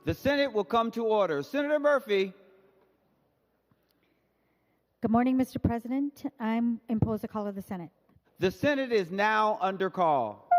The Senate will come to order. Senator Murphy. Good morning, Mr. President. I impose the call of the Senate. The Senate is now under call.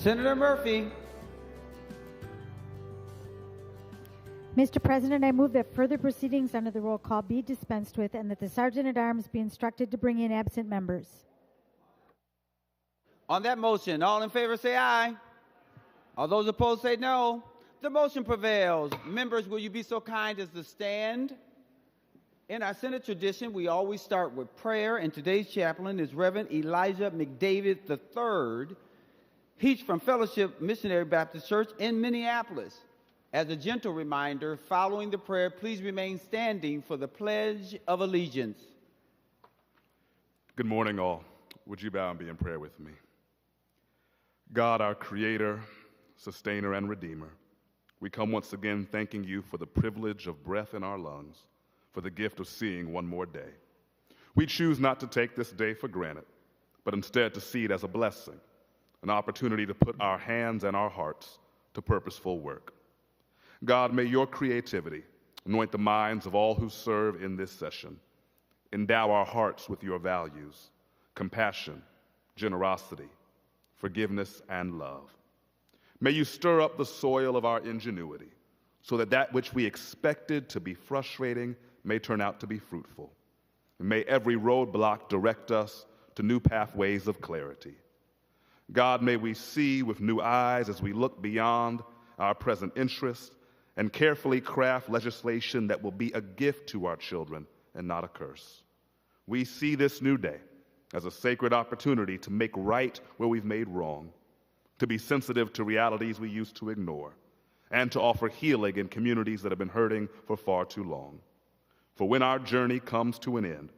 Senator Murphy. Mr. President, I move that further proceedings under the roll call be dispensed with and that the Sergeant-at-Arms be instructed to bring in absent members. On that motion, all in favor say aye. All those opposed say no. The motion prevails. Members, will you be so kind as to stand? In our Senate tradition, we always start with prayer, and today's chaplain is Reverend Elijah McDavid III. He's from Fellowship Missionary Baptist Church in Minneapolis. As a gentle reminder, following the prayer, please remain standing for the Pledge of Allegiance. Good morning, all. Would you bow and be in prayer with me? God, our Creator, Sustainer, and Redeemer, we come once again thanking you for the privilege of breath in our lungs, for the gift of seeing one more day. We choose not to take this day for granted, but instead to see it as a blessing, an opportunity to put our hands and our hearts to purposeful work. God, may your creativity anoint the minds of all who serve in this session. Endow our hearts with your values, compassion, generosity, forgiveness, and love. May you stir up the soil of our ingenuity so that that which we expected to be frustrating may turn out to be fruitful. And may every roadblock direct us to new pathways of clarity. God, may we see with new eyes as we look beyond our present interests and carefully craft legislation that will be a gift to our children and not a curse. We see this new day as a sacred opportunity to make right where we've made wrong, to be sensitive to realities we used to ignore, and to offer healing in communities that have been hurting for far too long. For when our journey comes to an end,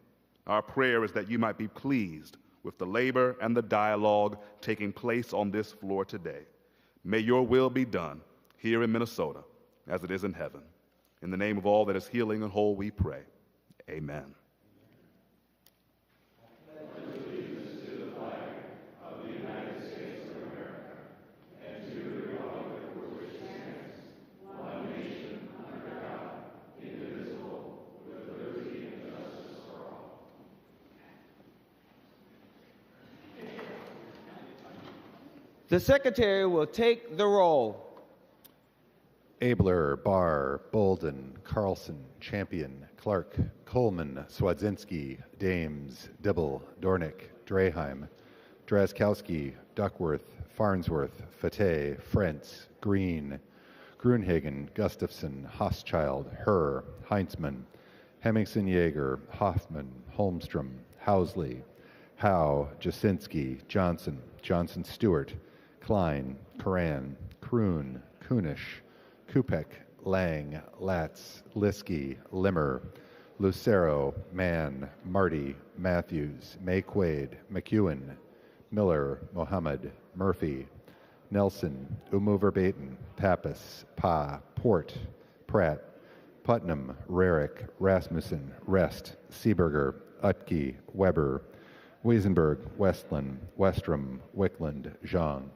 our prayer is that you might be pleased with the labor and the dialogue taking place on this floor today. May your will be done here in Minnesota as it is in heaven. In the name of all that is healing and whole, we pray. Amen. The Secretary will take the roll. Abler, Barr, Bolden, Carlson, Champion, Clark, Coleman, Swadzinski, Dames, Dibble, Dornick, Draheim, Drazkowski, Duckworth, Farnsworth, Fateh, Frentz, Green, Grunhagen, Gustafson, Hochschild, Herr, Heinzman, Hemmingson Yeager, Hoffman, Holmstrom, Housley, Howe, Jasinski, Johnson, Johnson Stewart, Klein, Coran, Kroon, Kunish, Kupek, Lang, Latz, Liskey, Limmer, Lucero, Mann, Marty, Matthews, Mayquaid, McEwen, Miller, Mohammed, Murphy, Nelson, Umu-Verbatim, Pappas, Pa, Port, Pratt, Putnam, Rarick, Rasmussen, Rest, Seeberger, Utke, Weber, Wiesenberg, Westland, Westrom, Wickland, Zhang.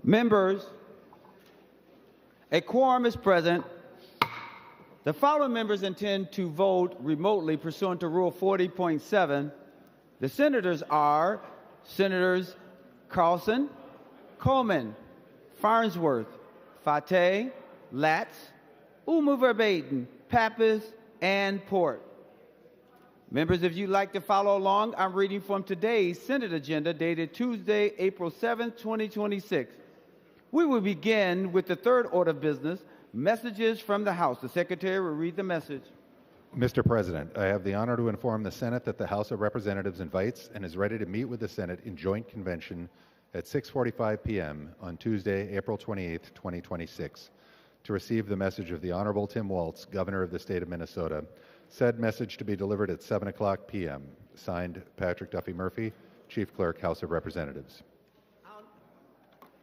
Members, a quorum is present. The following members intend to vote remotely pursuant to Rule 40.7. The senators are Senators Carlson, Coleman, Farnsworth, Fateh, Latz, Umu-Verbatim, Pappas, and Port. Members, if you'd like to follow along, I'm reading from today's Senate agenda dated Tuesday, April 7, 2026. We will begin with the third order of business, messages from the House. The Secretary will read the message. Mr. President, I have the honor to inform the Senate that the House of Representatives invites and is ready to meet with the Senate in joint convention at 6:45 p.m. on Tuesday, April 28, 2026, to receive the message of the Honorable Tim Walz, Governor of the State of Minnesota. Said message to be delivered at 7 o'clock p.m. Signed, Patrick Duffy Murphy, Chief Clerk, House of Representatives.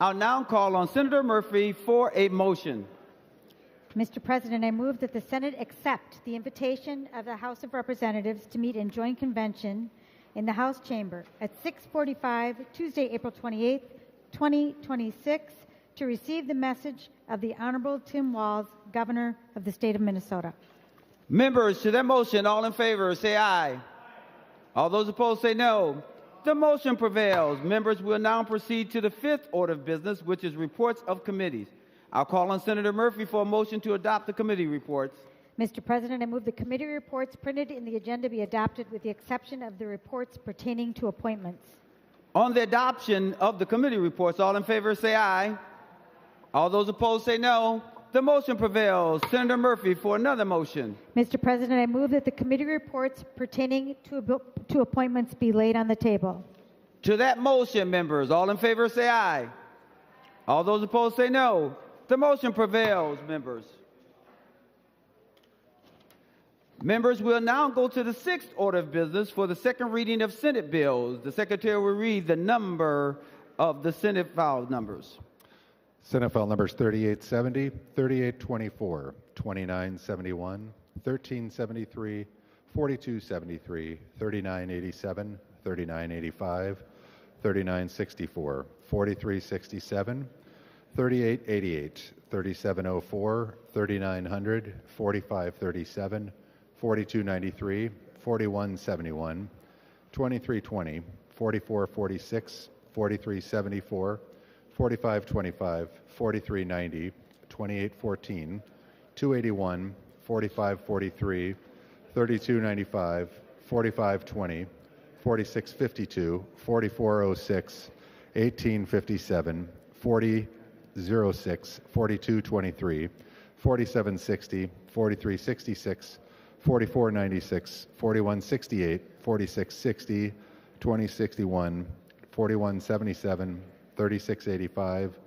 I'll now call on Senator Murphy for a motion. Mr. President, I move that the Senate accept the invitation of the House of Representatives to meet in joint convention in the House chamber at 6:45 Tuesday, April 28, 2026, to receive the message of the Honorable Tim Walz, Governor of the State of Minnesota. Members, to that motion, all in favor say aye. All those opposed say no. The motion prevails. Members will now proceed to the fifth order of business, which is reports of committees. I'll call on Senator Murphy for a motion to adopt the committee reports. Mr. President, I move the committee reports printed in the agenda be adopted with the exception of the reports pertaining to appointments. On the adoption of the committee reports, all in favor say aye. All those opposed say no. The motion prevails. Senator Murphy for another motion. Mr. President, I move that the committee reports pertaining to appointments be laid on the table. To that motion, members, all in favor say aye. All those opposed say no. The motion prevails, members. Members, we'll now go to the sixth order of business for the second reading of Senate bills. The Secretary will read the number of the Senate file numbers. Senate file numbers 3870, 3824, 2971, 1373, 4273, 3987, 3985, 3964, 4367, 3888, 3704, 3900, 4537, 4293, 4171, 2320, 4446, 4374, 4525, 4390, 2814, 281, 4543, 3295, 4520, 4652, 4406, 1857, 4006, 4223, 4760, 4366, 4496, 4168, 4660, 2061, 4177, 3685,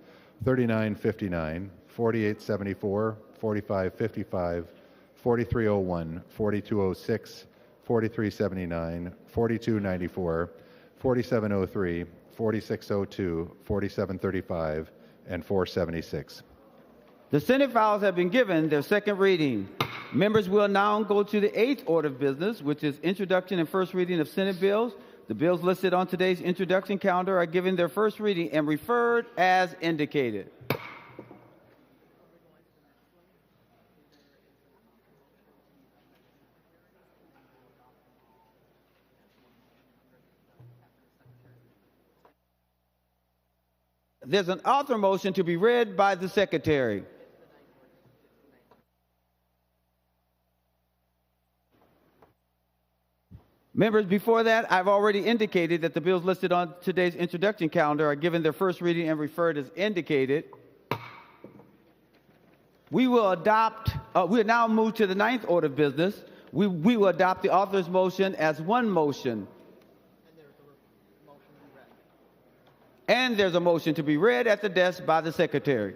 3959, 4874, 4555, 4301, 4206, 4379, 4294, 4703, 4602, 4735, and 476. The Senate files have been given their second reading. Members will now go to the eighth order of business, which is introduction and first reading of Senate bills. The bills listed on today's introduction calendar are given their first reading and referred as indicated. There's an author motion to be read by the secretary. Members, before that, I've already indicated that the bills listed on today's introduction calendar are given their first reading and referred as indicated. We will now move to the ninth order of business. We will adopt the author's motion as one motion. And there's a motion to be read at the desk by the secretary.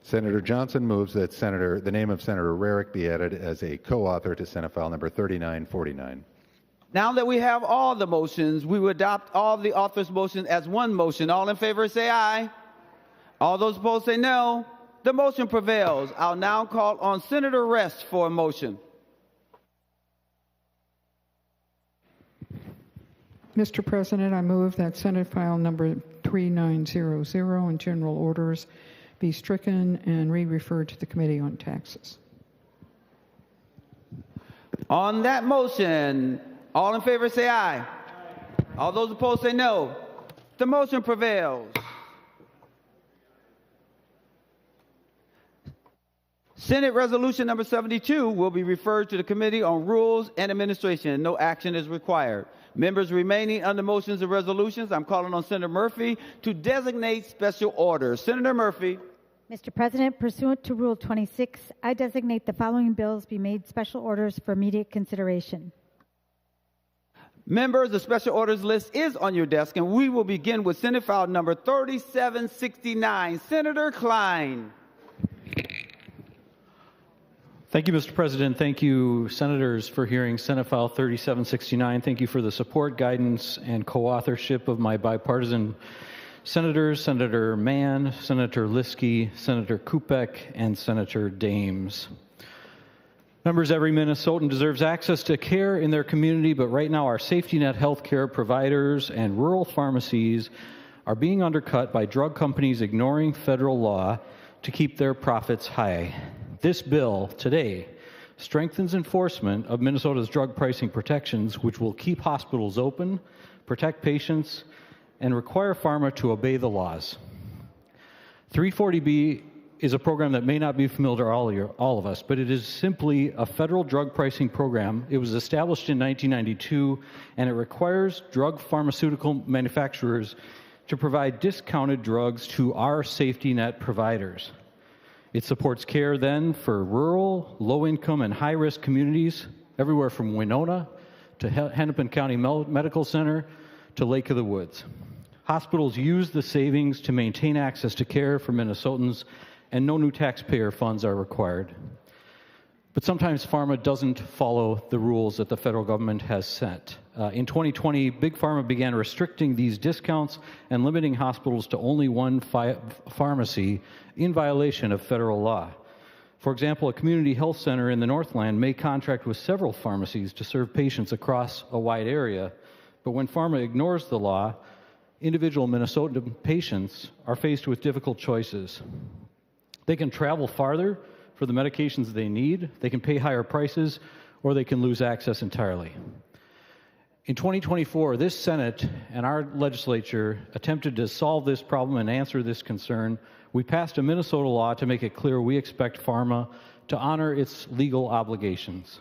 Senator Johnson moves that the name of Senator Rarick be added as a co-author to Senate File number 3949. Now that we have all the motions, we will adopt all of the author's motions as one motion. All in favor say aye. All those opposed say no. The motion prevails. I'll now call on Senator Rest for a motion. Mr. President, I move that Senate File number 3900 in general orders be stricken and re-referred to the Committee on Taxes. On that motion, all in favor say aye. All those opposed say no. The motion prevails. Senate Resolution number 72 will be referred to the Committee on Rules and Administration. No action is required. Members remaining under motions and resolutions, I'm calling on Senator Murphy to designate special orders. Senator Murphy. Mr. President, pursuant to Rule 26, I designate the following bills be made special orders for immediate consideration. Members, the special orders list is on your desk, and we will begin with Senate File number 3769. Senator Klein. Thank you, Mr. President. Thank you, Senators, for hearing Senate File 3769. Thank you for the support, guidance, and co-authorship of my bipartisan senators, Senator Mann, Senator Liskey, Senator Kupek, and Senator Dames. Members, every Minnesotan deserves access to care in their community, but right now our safety net health care providers and rural pharmacies are being undercut by drug companies ignoring federal law to keep their profits high. This bill today strengthens enforcement of Minnesota's drug pricing protections, which will keep hospitals open, protect patients, and require pharma to obey the laws. 340B is a program that may not be familiar to all of us, but it is simply a federal drug pricing program. It was established in 1992, and it requires drug pharmaceutical manufacturers to provide discounted drugs to our safety net providers. It supports care then for rural, low-income, and high-risk communities everywhere from Winona to Hennepin County Medical Center to Lake of the Woods. Hospitals use the savings to maintain access to care for Minnesotans, and no new taxpayer funds are required. But sometimes pharma doesn't follow the rules that the federal government has set. In 2020, Big Pharma began restricting these discounts and limiting hospitals to only one pharmacy in violation of federal law. For example, a community health center in the Northland may contract with several pharmacies to serve patients across a wide area, but when pharma ignores the law, individual Minnesotan patients are faced with difficult choices. They can travel farther for the medications they need, they can pay higher prices, or they can lose access entirely. In 2024, this Senate and our legislature attempted to solve this problem and answer this concern. We passed a Minnesota law to make it clear we expect pharma to honor its legal obligations.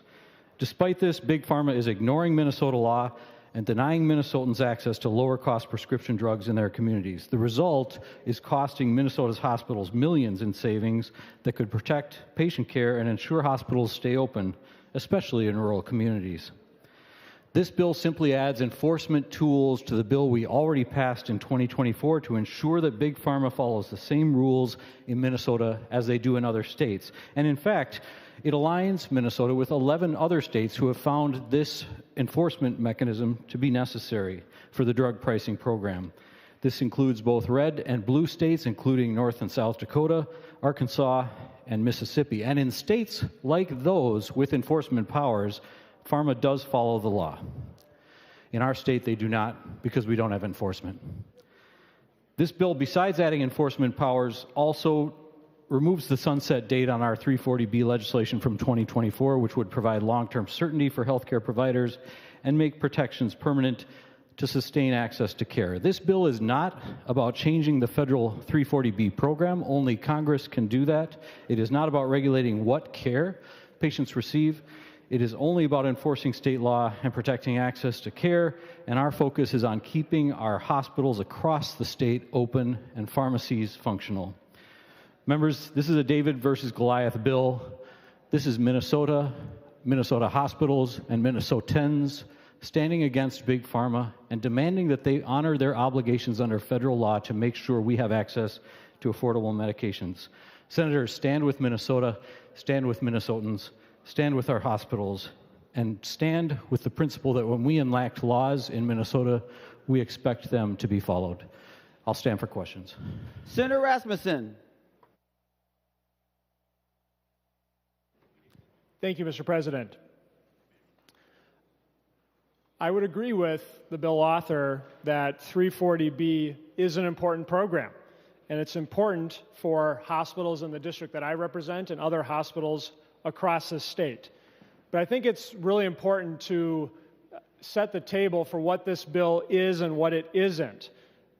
Despite this, Big Pharma is ignoring Minnesota law and denying Minnesotans access to lower-cost prescription drugs in their communities. The result is costing Minnesota's hospitals millions in savings that could protect patient care and ensure hospitals stay open, especially in rural communities. This bill simply adds enforcement tools to the bill we already passed in 2024 to ensure that Big Pharma follows the same rules in Minnesota as they do in other states. And in fact, it aligns Minnesota with 11 other states who have found this enforcement mechanism to be necessary for the drug pricing program. This includes both red and blue states, including North and South Dakota, Arkansas, and Mississippi. And in states like those with enforcement powers, Pharma does follow the law. In our state, they do not, because we don't have enforcement. This bill, besides adding enforcement powers, also removes the sunset date on our 340B legislation from 2024, which would provide long-term certainty for healthcare providers and make protections permanent to sustain access to care. This bill is not about changing the federal 340B program. Only Congress can do that. It is not about regulating what care patients receive. It is only about enforcing state law and protecting access to care, and our focus is on keeping our hospitals across the state open and pharmacies functional. Members, this is a David versus Goliath bill. This is Minnesota, Minnesota hospitals, and Minnesotans standing against Big Pharma and demanding that they honor their obligations under federal law to make sure we have access to affordable medications. Senators, stand with Minnesota, stand with Minnesotans, stand with our hospitals, and stand with the principle that when we enact laws in Minnesota, we expect them to be followed. I'll stand for questions. Senator Rasmussen. Thank you, Mr. President. I would agree with the bill author that 340B is an important program, and it's important for hospitals in the district that I represent and other hospitals across the state. But I think it's really important to set the table for what this bill is and what it isn't.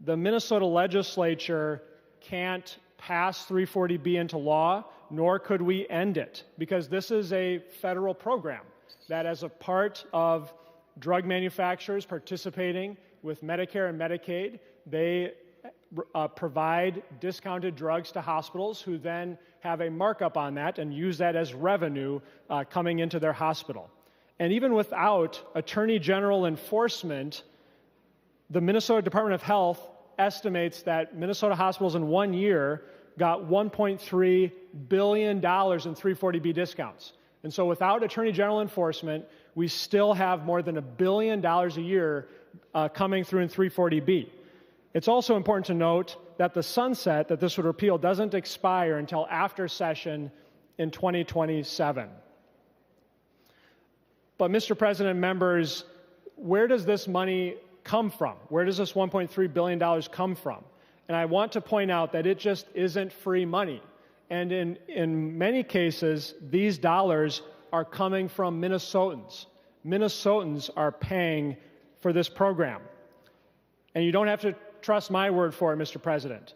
The Minnesota legislature can't pass 340B into law, nor could we end it, because this is a federal program that, as a part of drug manufacturers participating with Medicare and Medicaid, they provide discounted drugs to hospitals who then have a markup on that and use that as revenue coming into their hospital. And even without Attorney General enforcement, the Minnesota Department of Health estimates that Minnesota hospitals in 1 year got $1.3 billion in 340B discounts. And so without Attorney General enforcement, we still have more than $1 billion a year coming through in 340B. It's also important to note that the sunset that this would repeal doesn't expire until after session in 2027. But, Mr. President, members, where does this money come from? Where does this $1.3 billion come from? And I want to point out that it just isn't free money. And in many cases, these dollars are coming from Minnesotans. Minnesotans are paying for this program. And you don't have to trust my word for it, Mr. President.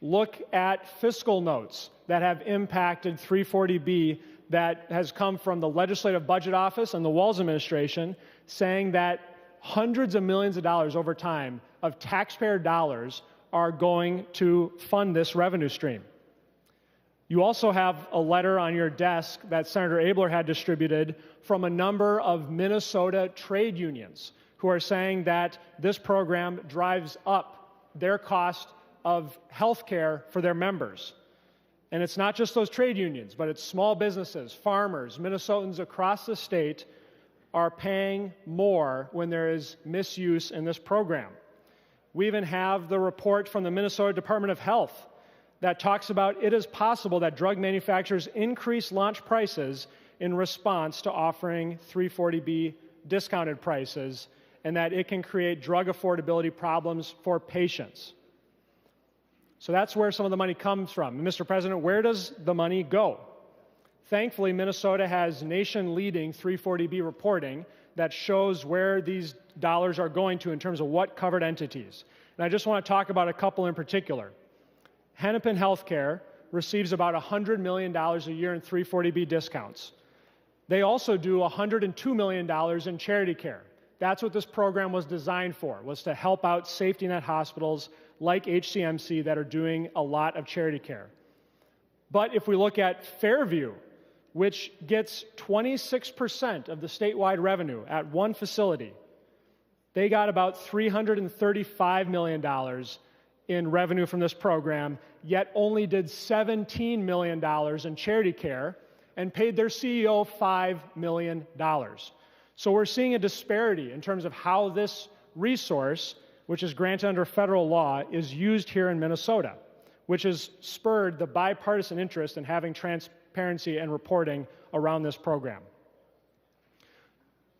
Look at fiscal notes that have impacted 340B that has come from the Legislative Budget Office and the Walz administration, saying that hundreds of millions of dollars over time of taxpayer dollars are going to fund this revenue stream. You also have a letter on your desk that Senator Abler had distributed from a number of Minnesota trade unions who are saying that this program drives up their cost of health care for their members. And it's not just those trade unions, but it's small businesses, farmers, Minnesotans across the state are paying more when there is misuse in this program. We even have the report from the Minnesota Department of Health that talks about it is possible that drug manufacturers increase launch prices in response to offering 340B discounted prices, and that it can create drug affordability problems for patients. So that's where some of the money comes from. Mr. President, where does the money go? Thankfully, Minnesota has nation-leading 340B reporting that shows where these dollars are going to in terms of what covered entities. And I just want to talk about a couple in particular. Hennepin Healthcare receives about $100 million a year in 340B discounts. They also do $102 million in charity care. That's what this program was designed for, was to help out safety net hospitals like HCMC that are doing a lot of charity care. But if we look at Fairview, which gets 26% of the statewide revenue at one facility, they got about $335 million in revenue from this program, yet only did $17 million in charity care and paid their CEO $5 million. So we're seeing a disparity in terms of how this resource, which is granted under federal law, is used here in Minnesota, which has spurred the bipartisan interest in having transparency and reporting around this program.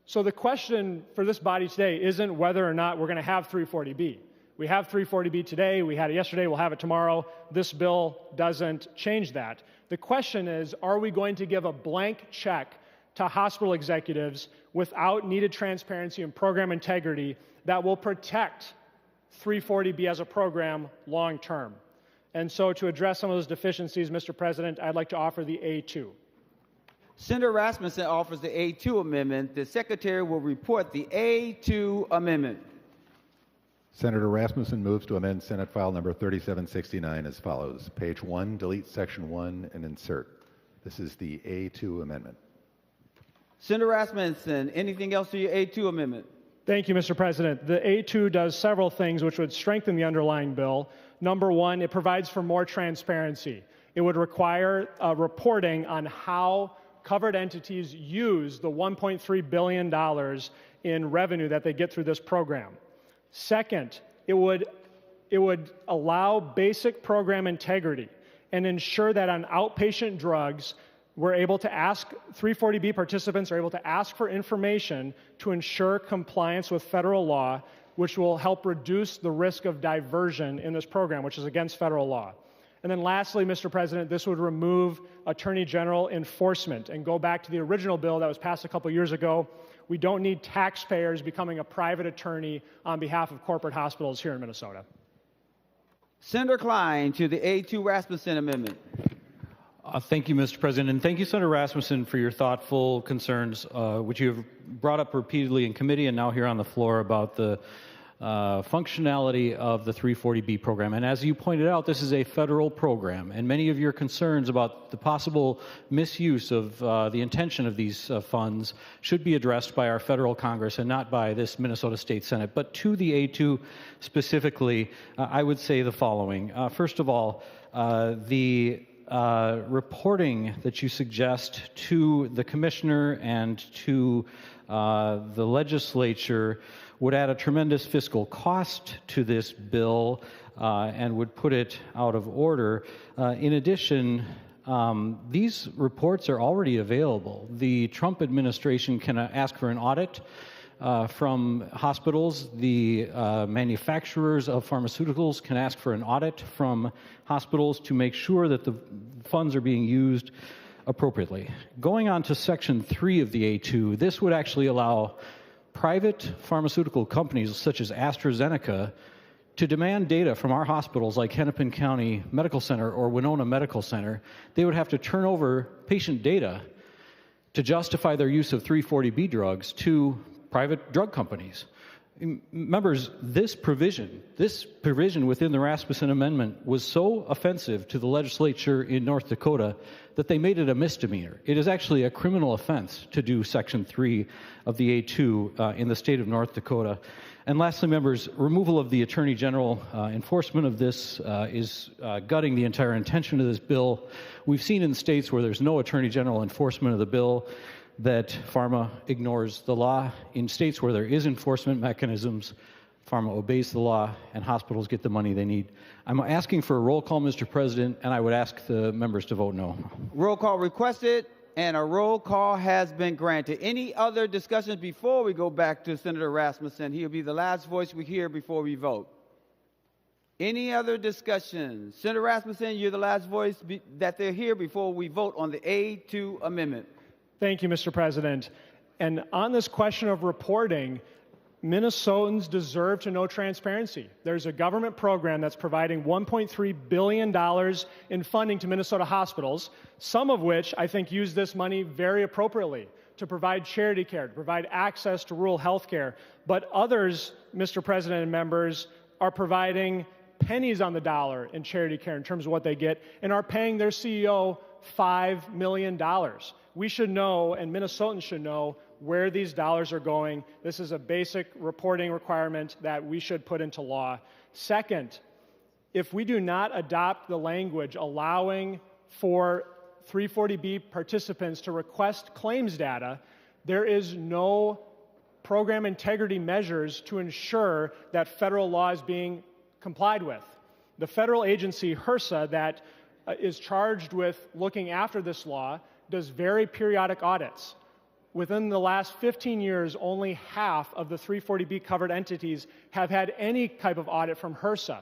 So the question for this body today isn't whether or not we're going to have 340B. We have 340B today, we had it yesterday, we'll have it tomorrow. This bill doesn't change that. The question is, are we going to give a blank check to hospital executives without needed transparency and program integrity that will protect 340B as a program long term? And so to address some of those deficiencies, Mr. President, I'd like to offer the A2. Senator Rasmussen offers the A2 amendment. The Secretary will report the A2 amendment. Senator Rasmussen moves to amend Senate File Number 3769 as follows. Page 1, delete Section 1 and insert. This is the A2 amendment. Senator Rasmussen, anything else to your A2 amendment? Thank you, Mr. President. The A2 does several things which would strengthen the underlying bill. Number one, it provides for more transparency. It would require reporting on how covered entities use the $1.3 billion in revenue that they get through this program. Second, it would allow basic program integrity and ensure that on outpatient drugs, we're able to ask, 340B participants are able to ask for information to ensure compliance with federal law, which will help reduce the risk of diversion in this program, which is against federal law. And then lastly, Mr. President, this would remove Attorney General enforcement and go back to the original bill that was passed a couple years ago. We don't need taxpayers becoming a private attorney on behalf of corporate hospitals here in Minnesota. Senator Klein to the A2 Rasmussen amendment. Thank you, Mr. President, and thank you, Senator Rasmussen, for your thoughtful concerns, which you have brought up repeatedly in committee and now here on the floor about the functionality of the 340B program. And as you pointed out, this is a federal program, and many of your concerns about the possible misuse of the intention of these funds should be addressed by our federal Congress and not by this Minnesota State Senate. But to the A2 specifically, I would say the following. First of all, the reporting that you suggest to the commissioner and to the legislature would add a tremendous fiscal cost to this bill and would put it out of order. In addition, these reports are already available. The Trump administration can ask for an audit from hospitals. The manufacturers of pharmaceuticals can ask for an audit from hospitals to make sure that the funds are being used appropriately. Going on to Section 3 of the A2, this would actually allow private pharmaceutical companies such as AstraZeneca to demand data from our hospitals like Hennepin County Medical Center or Winona Medical Center. They would have to turn over patient data to justify their use of 340B drugs to private drug companies. Members, this provision within the Rasmussen Amendment was so offensive to the legislature in North Dakota that they made it a misdemeanor. It is actually a criminal offense to do Section 3 of the A2 in the state of North Dakota. And lastly, members, removal of the Attorney General enforcement of this is gutting the entire intention of this bill. We've seen in states where there's no Attorney General enforcement of the bill that pharma ignores the law. In states where there is enforcement mechanisms, pharma obeys the law and hospitals get the money they need. I'm asking for a roll call, Mr. President, and I would ask the members to vote no. Roll call requested, and a roll call has been granted. Any other discussions before we go back to Senator Rasmussen? He'll be the last voice we hear before we vote. Any other discussions? Senator Rasmussen, you're the last voice that they'll hear before we vote on the A2 amendment. Thank you, Mr. President. And on this question of reporting, Minnesotans deserve to know transparency. There's a government program that's providing $1.3 billion in funding to Minnesota hospitals, some of which I think use this money very appropriately. to provide charity care, to provide access to rural health care. But others, Mr. President and members, are providing pennies on the dollar in charity care in terms of what they get and are paying their CEO $5 million. We should know, and Minnesotans should know, where these dollars are going. This is a basic reporting requirement that we should put into law. Second, if we do not adopt the language allowing for 340B participants to request claims data, there is no program integrity measures to ensure that federal law is being complied with. The federal agency, HRSA, that is charged with looking after this law, does very periodic audits. Within the last 15 years, only half of the 340B covered entities have had any type of audit from HRSA.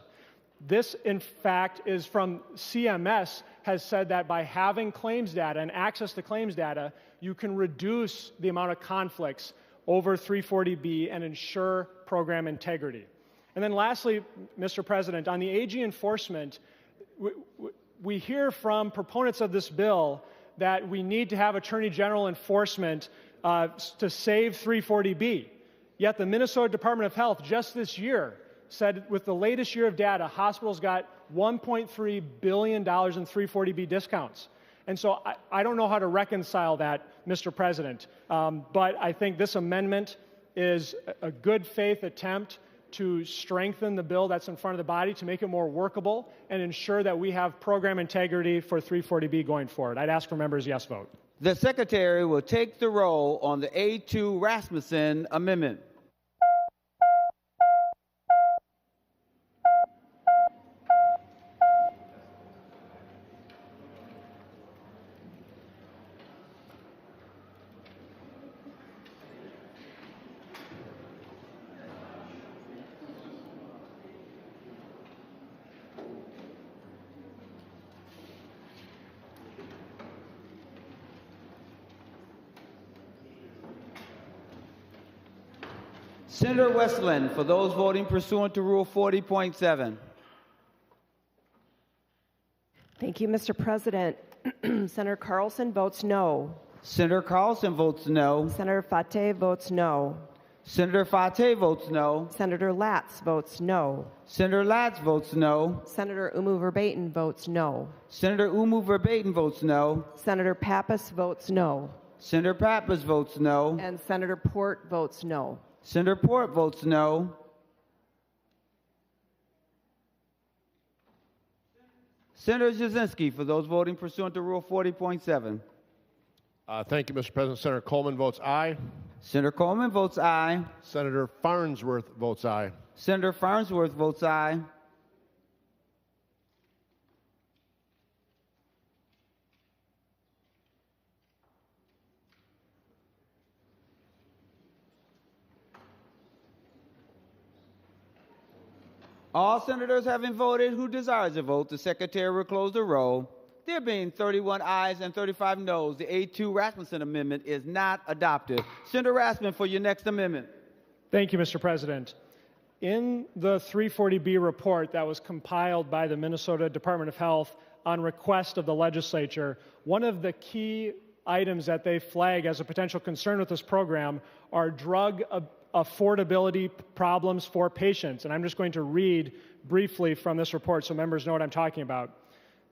This, in fact, is from CMS, has said that by having claims data and access to claims data, you can reduce the amount of conflicts over 340B and ensure program integrity. And then lastly, Mr. President, on the AG enforcement, we hear from proponents of this bill that we need to have Attorney General enforcement to save 340B. Yet the Minnesota Department of Health just this year said with the latest year of data, hospitals got $1.3 billion in 340B discounts. And so I don't know how to reconcile that, Mr. President, but I think this amendment is a good faith attempt to strengthen the bill that's in front of the body, to make it more workable and ensure that we have program integrity for 340B going forward. I'd ask for members' yes vote. The Secretary will take the roll on the A2 Rasmussen Amendment. Senator Westland, for those voting pursuant to Rule 40.7. Thank you, Mr. President. Senator Carlson votes no. Senator Carlson votes no. Senator Fateh votes no. Senator Fateh votes no. Senator Latz votes no. Senator Latz votes no. Senator Umu Verbatim votes no. Senator Umu Verbatim votes no. Senator Pappas votes no. Senator Pappas votes no. And Senator Port votes no. Senator Port votes no. Senator Jasinski, for those voting pursuant to Rule 40.7. Thank you, Mr. President. Senator Coleman votes aye. Senator Coleman votes aye. Senator Farnsworth votes aye. Senator Farnsworth votes aye. All senators having voted who desires to vote, the Secretary will close the roll. There being 31 ayes and 35 noes, the A2 Rasmussen Amendment is not adopted. Senator Rasmussen, for your next amendment. Thank you, Mr. President. In the 340B report that was compiled by the Minnesota Department of Health on request of the legislature, one of the key items that they flag as a potential concern with this program are drug affordability problems for patients. And I'm just going to read briefly from this report so members know what I'm talking about.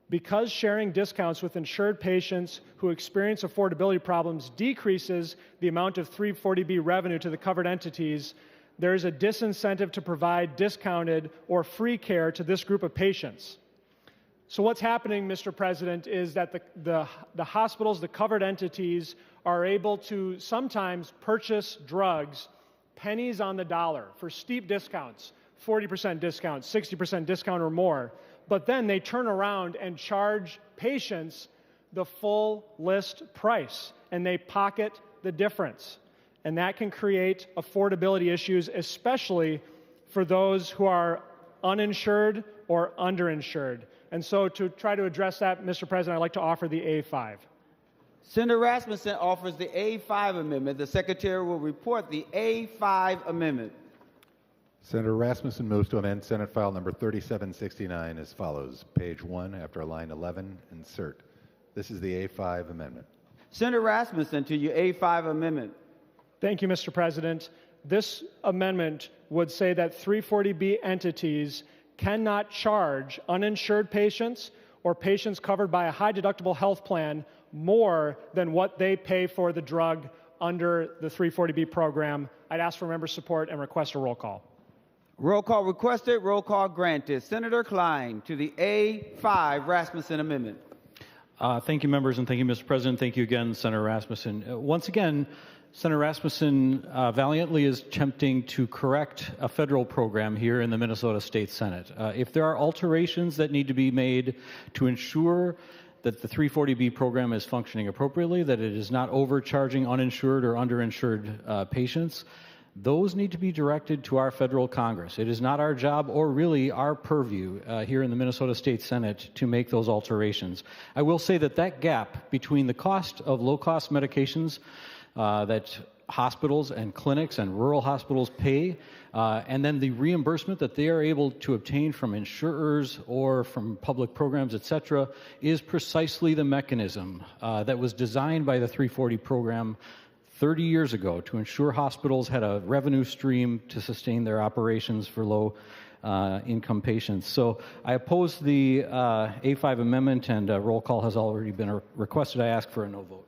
Because sharing discounts with insured patients who experience affordability problems decreases the amount of 340B revenue to the covered entities, there is a disincentive to provide discounted or free care to this group of patients. So what's happening, Mr. President, is that the hospitals, the covered entities, are able to sometimes purchase drugs pennies on the dollar for steep discounts, 40% discount, 60% discount or more. But then they turn around and charge patients the full list price, and they pocket the difference. And that can create affordability issues, especially for those who are uninsured or underinsured. And so to try to address that, Mr. President, I'd like to offer the A5. Senator Rasmussen offers the A5 amendment. The Secretary will report the A5 amendment. Senator Rasmussen moves to amend Senate File Number 3769 as follows. Page 1, after line 11, insert. This is the A5 amendment. Senator Rasmussen, to your A5 amendment. Thank you, Mr. President. This amendment would say that 340B entities cannot charge uninsured patients or patients covered by a high-deductible health plan more than what they pay for the drug under the 340B program. I'd ask for member support and request a roll call. Roll call requested, roll call granted. Senator Klein, to the A5 Rasmussen amendment. Thank you, members, and thank you, Mr. President. Thank you again, Senator Rasmussen. Once again, Senator Rasmussen valiantly is attempting to correct a federal program here in the Minnesota State Senate. If there are alterations that need to be made to ensure that the 340B program is functioning appropriately, that it is not overcharging uninsured or underinsured patients, those need to be directed to our federal Congress. It is not our job or really our purview here in the Minnesota State Senate to make those alterations. I will say that that gap between the cost of low-cost medications that hospitals and clinics and rural hospitals pay, and then the reimbursement that they are able to obtain from insurers or from public programs, et cetera, is precisely the mechanism that was designed by the 340 program 30 years ago to ensure hospitals had a revenue stream to sustain their operations for low-income patients. So I oppose the A5 amendment, and a roll call has already been requested. I ask for a no vote.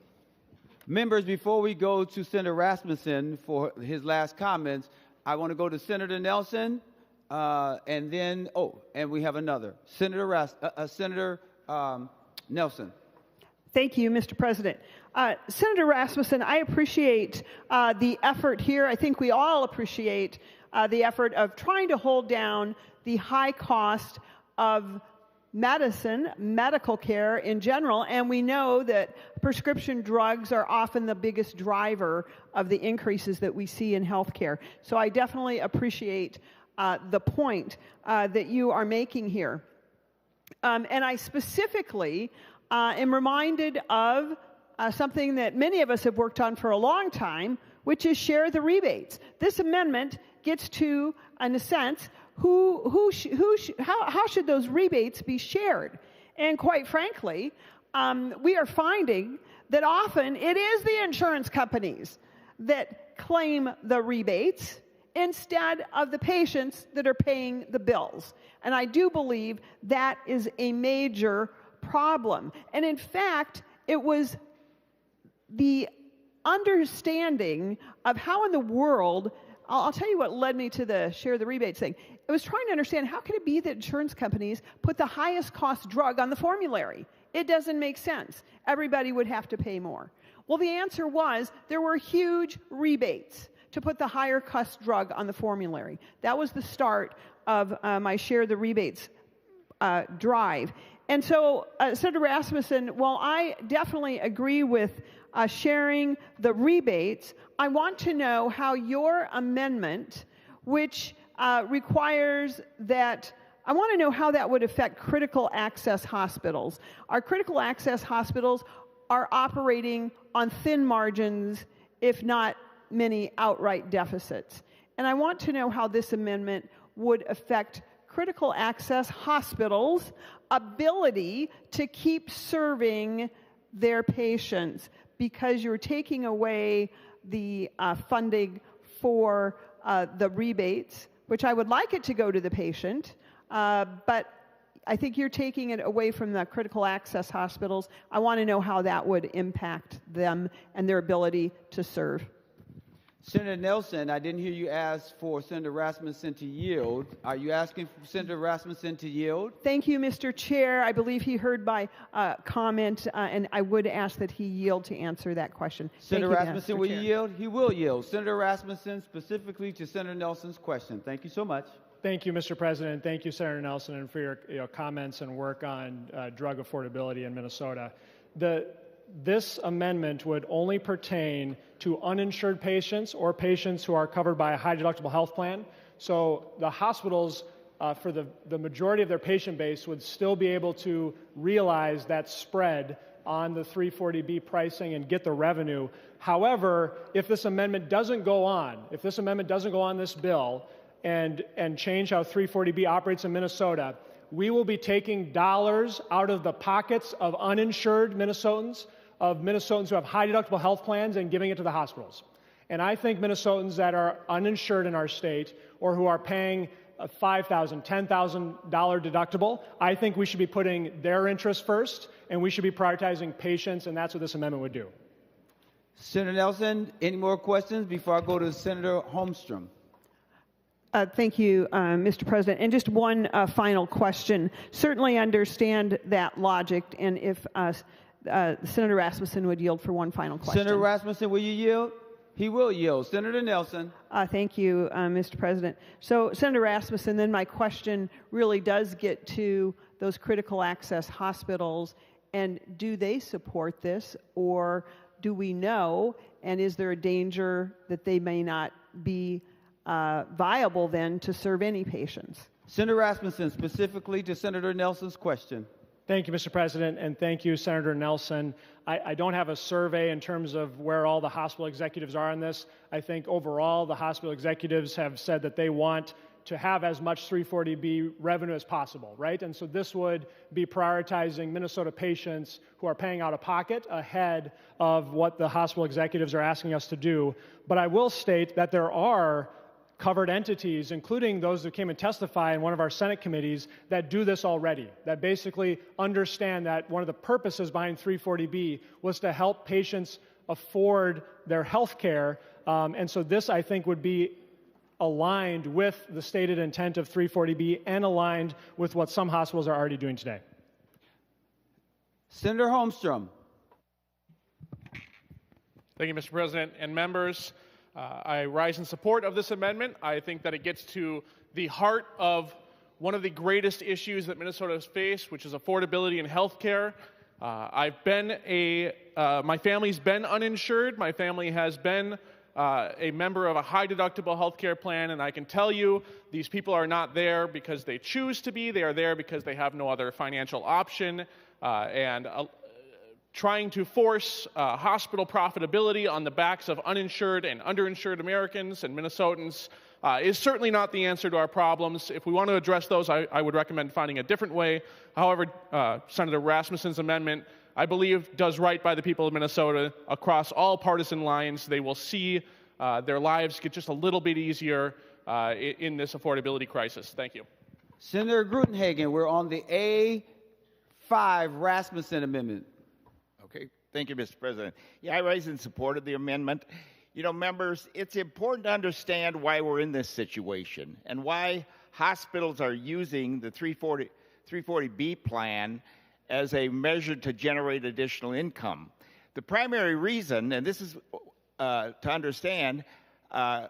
Members, before we go to Senator Rasmussen for his last comments, I want to go to Senator Nelson, and then, and we have another. Senator Nelson. Thank you, Mr. President. Senator Rasmussen, I appreciate the effort here. I think we all appreciate the effort of trying to hold down the high cost of medicine, medical care in general, and we know that prescription drugs are often the biggest driver of the increases that we see in healthcare. So I definitely appreciate the point that you are making here. And I specifically am reminded of something that many of us have worked on for a long time, which is share the rebates. This amendment gets to, in a sense, how should those rebates be shared? And quite frankly, we are finding that often it is the insurance companies that claim the rebates instead of the patients that are paying the bills. And I do believe that is a major problem. And in fact, it was the understanding of how in the world, I'll tell you what led me to the share the rebates thing. I was trying to understand how could it be that insurance companies put the highest cost drug on the formulary? It doesn't make sense. Everybody would have to pay more. Well, the answer was there were huge rebates to put the higher cost drug on the formulary. That was the start of my share the rebates drive. And so, Senator Rasmussen, while I definitely agree with sharing the rebates, I want to know how your amendment, which requires that, I want to know how that would affect critical access hospitals. Our critical access hospitals are operating on thin margins, if not many outright deficits. And I want to know how this amendment would affect critical access hospitals' ability to keep serving their patients, because you're taking away the funding for the rebates, which I would like it to go to the patient, but I think you're taking it away from the critical access hospitals. I want to know how that would impact them and their ability to serve. Senator Nelson, I didn't hear you ask for Senator Rasmussen to yield. Are you asking for Senator Rasmussen to yield? Thank you, Mr. Chair. I believe he heard my comment, and I would ask that he yield to answer that question. Senator Rasmussen, will you yield? He will yield. Senator Rasmussen, specifically to Senator Nelson's question. Thank you so much. Thank you, Mr. President. Thank you, Senator Nelson, and for your comments and work on drug affordability in Minnesota. This amendment would only pertain to uninsured patients or patients who are covered by a high-deductible health plan. So the hospitals, for the majority of their patient base, would still be able to realize that spread on the 340B pricing and get the revenue. However, if this amendment doesn't go on, this bill and change how 340B operates in Minnesota, we will be taking dollars out of the pockets of uninsured Minnesotans of Minnesotans who have high deductible health plans and giving it to the hospitals. And I think Minnesotans that are uninsured in our state or who are paying a $5,000, $10,000 deductible, I think we should be putting their interests first, and we should be prioritizing patients, and that's what this amendment would do. Senator Nelson, any more questions before I go to Senator Holmstrom? Thank you, Mr. President. And just one final question. Certainly understand that logic, and if Senator Rasmussen would yield for one final question. Senator Rasmussen, will you yield? He will yield. Senator Nelson. Thank you, Mr. President. So, Senator Rasmussen, then my question really does get to those critical access hospitals, and do they support this, or do we know, and is there a danger that they may not be viable then to serve any patients? Senator Rasmussen, specifically to Senator Nelson's question. Thank you, Mr. President, and thank you, Senator Nelson. I don't have a survey in terms of where all the hospital executives are on this. I think overall the hospital executives have said that they want to have as much 340B revenue as possible, right? And so this would be prioritizing Minnesota patients who are paying out of pocket ahead of what the hospital executives are asking us to do. But I will state that there are covered entities, including those that came and testify in one of our Senate committees, that do this already, that basically understand that one of the purposes behind 340B was to help patients afford their health care. And so this, I think, would be aligned with the stated intent of 340B and aligned with what some hospitals are already doing today. Senator Holmstrom. Thank you, Mr. President and members. I rise in support of this amendment. I think that it gets to the heart of one of the greatest issues that Minnesota has faced, which is affordability in health care. My family's been uninsured. My family has been a member of a high deductible health care plan, and I can tell you these people are not there because they choose to be. They are there because they have no other financial option, and trying to force hospital profitability on the backs of uninsured and underinsured Americans and Minnesotans is certainly not the answer to our problems. If we want to address those, I would recommend finding a different way. However, Senator Rasmussen's amendment, I believe, does right by the people of Minnesota across all partisan lines. They will see their lives get just a little bit easier in this affordability crisis. Thank you. Senator Grutenhagen, we're on the A5 Rasmussen amendment. Okay, thank you, Mr. President. Yeah, I rise in support of the amendment. You know, members, it's important to understand why we're in this situation and why hospitals are using the 340B plan as a measure to generate additional income. The primary reason, and this is to understand, the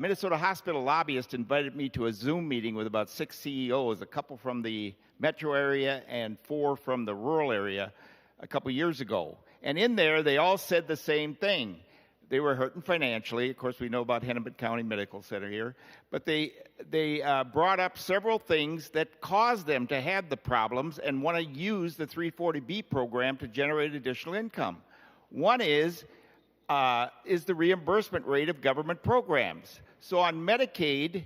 Minnesota hospital lobbyist invited me to a Zoom meeting with about 6 CEOs, a couple from the metro area and 4 from the rural area, a couple years ago. And in there, they all said the same thing. They were hurting financially. Of course, we know about Hennepin County Medical Center here. But they brought up several things that caused them to have the problems and want to use the 340B program to generate additional income. One is the reimbursement rate of government programs. So on Medicaid,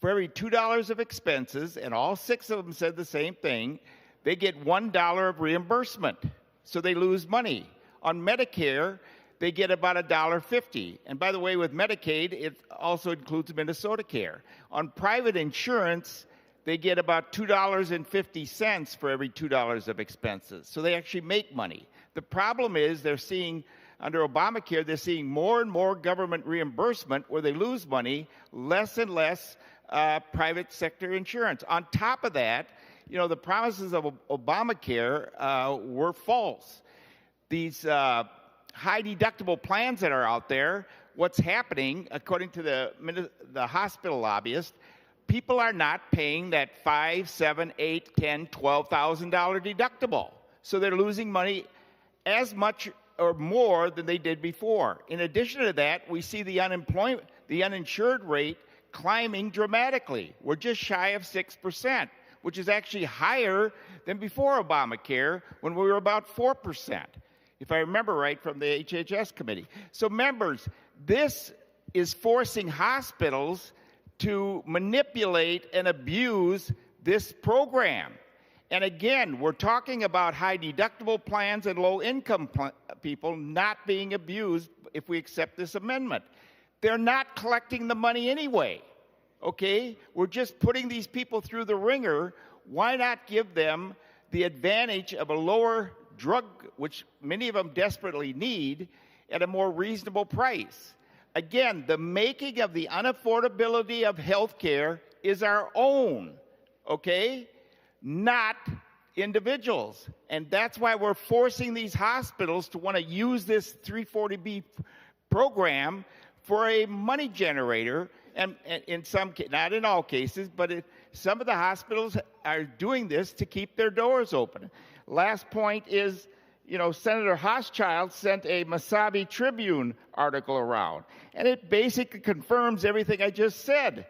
for every $2 of expenses, and all 6 of them said the same thing, they get $1 of reimbursement. So they lose money. On Medicare, they get about $1.50. And by the way, with Medicaid, it also includes Minnesota Care. On private insurance, they get about $2.50 for every $2 of expenses. So they actually make money. The problem is they're seeing, under Obamacare, they're seeing more and more government reimbursement where they lose money, less and less private sector insurance. On top of that, you know, the promises of Obamacare were false. These high deductible plans that are out there, what's happening, according to the hospital lobbyist, people are not paying that $5,000, $7,000, $8,000, $10,000, $12,000 deductible. So they're losing money as much or more than they did before. In addition to that, we see the uninsured rate climbing dramatically. We're just shy of 6%. Which is actually higher than before Obamacare when we were about 4%, if I remember right from the HHS committee. So members, this is forcing hospitals to manipulate and abuse this program. And again, we're talking about high deductible plans and low income people not being abused if we accept this amendment. They're not collecting the money anyway, okay? We're just putting these people through the ringer. Why not give them the advantage of a lower drug, which many of them desperately need, at a more reasonable price? Again, the making of the unaffordability of health care is our own, okay? Not individuals. And that's why we're forcing these hospitals to want to use this 340B program for a money generator. And in some cases, not in all cases, but some of the hospitals are doing this to keep their doors open. Last point is, Senator Hochschild sent a Masabi Tribune article around, and it basically confirms everything I just said.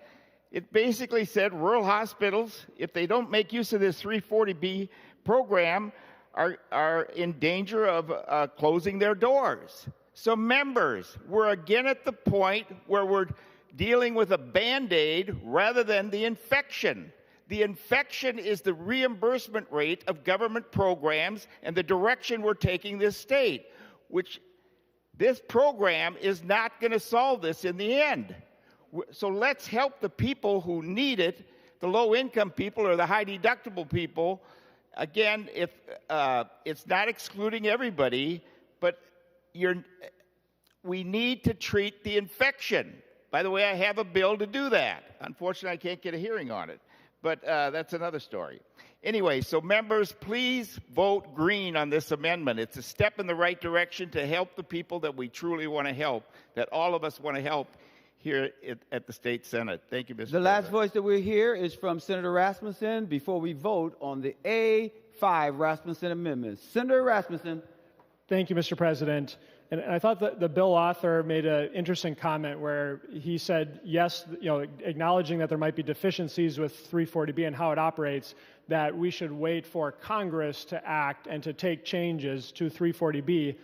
It basically said rural hospitals, if they don't make use of this 340B program, are in danger of closing their doors. So members, we're again at the point where we're dealing with a Band-Aid rather than the infection. The infection is the reimbursement rate of government programs and the direction we're taking this state, which this program is not going to solve this in the end. So let's help the people who need it, the low-income people or the high-deductible people. Again, if it's not excluding everybody, but we need to treat the infection. By the way, I have a bill to do that. Unfortunately, I can't get a hearing on it, but that's another story. Anyway, so members, please vote green on this amendment. It's a step in the right direction to help the people that we truly want to help, that all of us want to help here at the State Senate. Thank you, Mr. President. The last voice that we'll hear is from Senator Rasmussen before we vote on the A5 Rasmussen amendment. Senator Rasmussen. Thank you, Mr. President. And I thought that the bill author made an interesting comment where he said, yes, acknowledging that there might be deficiencies with 340B and how it operates, that we should wait for Congress to act and to take changes to 340B.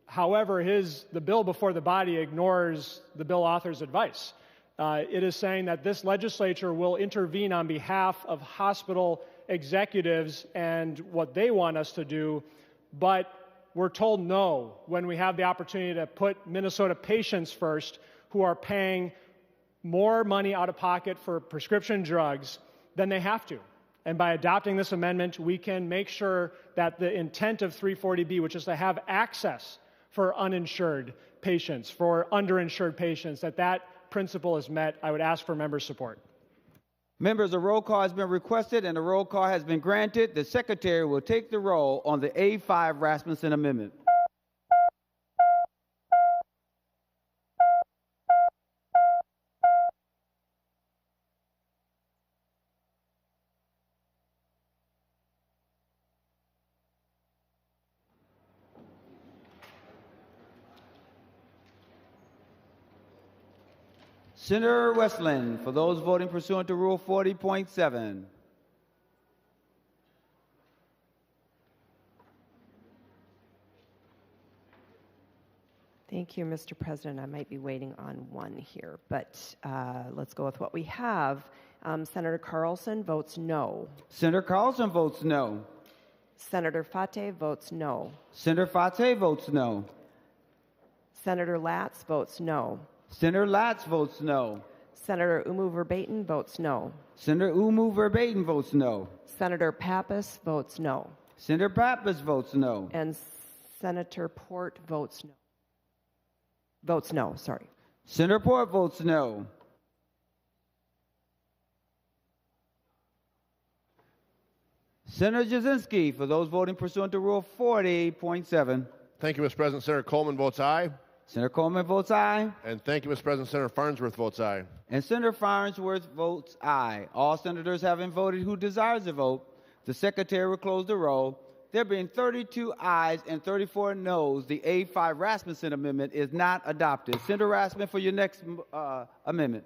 However, the bill before the body ignores the bill author's advice. It is saying that this legislature will intervene on behalf of hospital executives and what they want us to do, but we're told no when we have the opportunity to put Minnesota patients first who are paying more money out of pocket for prescription drugs than they have to. And by adopting this amendment, we can make sure that the intent of 340B, which is to have access for uninsured patients, for underinsured patients, that principle is met. I would ask for member support. Members, a roll call has been requested and a roll call has been granted. The Secretary will take the roll on the A5 Rasmussen amendment. Senator Westland, for those voting pursuant to Rule 40.7. Thank you, Mr. President. I might be waiting on one here, but let's go with what we have. Senator Carlson votes no. Senator Carlson votes no. Senator Fate votes no. Senator Fate votes no. Senator Latz votes no. Senator Latz votes no. Senator Umu Verbatim votes no. Senator Umu Verbatim votes no. Senator Pappas votes no. Senator Pappas votes no. And Senator Port votes no. Votes no, sorry. Senator Port votes no. Senator Jasinski, for those voting pursuant to Rule 40.7. Thank you, Mr. President. Senator Coleman votes aye. Senator Coleman votes aye. And thank you, Mr. President. Senator Farnsworth votes aye. And Senator Farnsworth votes aye. All senators having voted who desires to vote, the Secretary will close the roll. There being 32 ayes and 34 noes, the A5 Rasmussen amendment is not adopted. Senator Rasmussen, for your next amendment.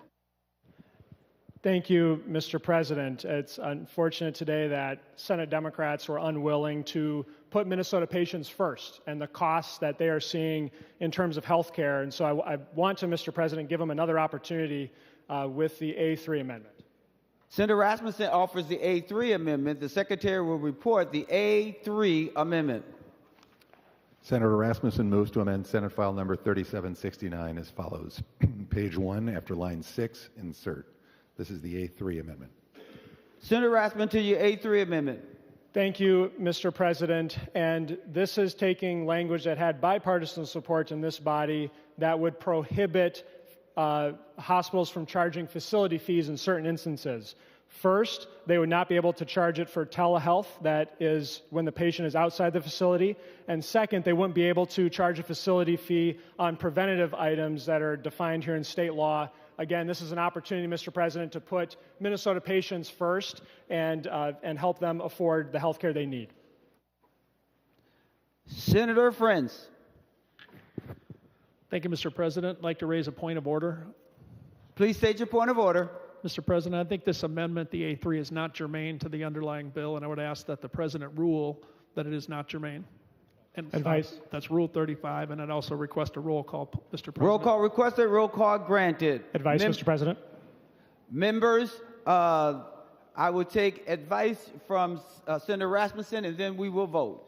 Thank you, Mr. President. It's unfortunate today that Senate Democrats were unwilling to put Minnesota patients first and the costs that they are seeing in terms of health care. And so I want to, Mr. President, give them another opportunity with the A3 amendment. Senator Rasmussen offers the A3 amendment. The Secretary will report the A3 amendment. Senator Rasmussen moves to amend Senate File Number 3769 as follows. Page 1, after line 6, insert. This is the A3 amendment. Senator Rasmussen to your A3 amendment. Thank you, Mr. President. And this is taking language that had bipartisan support in this body that would prohibit hospitals from charging facility fees in certain instances. First, they would not be able to charge it for telehealth, that is when the patient is outside the facility. And second, they wouldn't be able to charge a facility fee on preventative items that are defined here in state law. Again, this is an opportunity, Mr. President, to put Minnesota patients first and help them afford the health care they need. Senator Friends. Thank you, Mr. President. I'd like to raise a point of order. Please state your point of order. Mr. President, I think this amendment, the A3, is not germane to the underlying bill, and I would ask that the President rule that it is not germane. And Advice. That's Rule 35, and I'd also request a roll call, Mr. President. Roll call requested, roll call granted. Advice, Mr. President. Members, I will take advice from Senator Rasmussen, and then we will vote.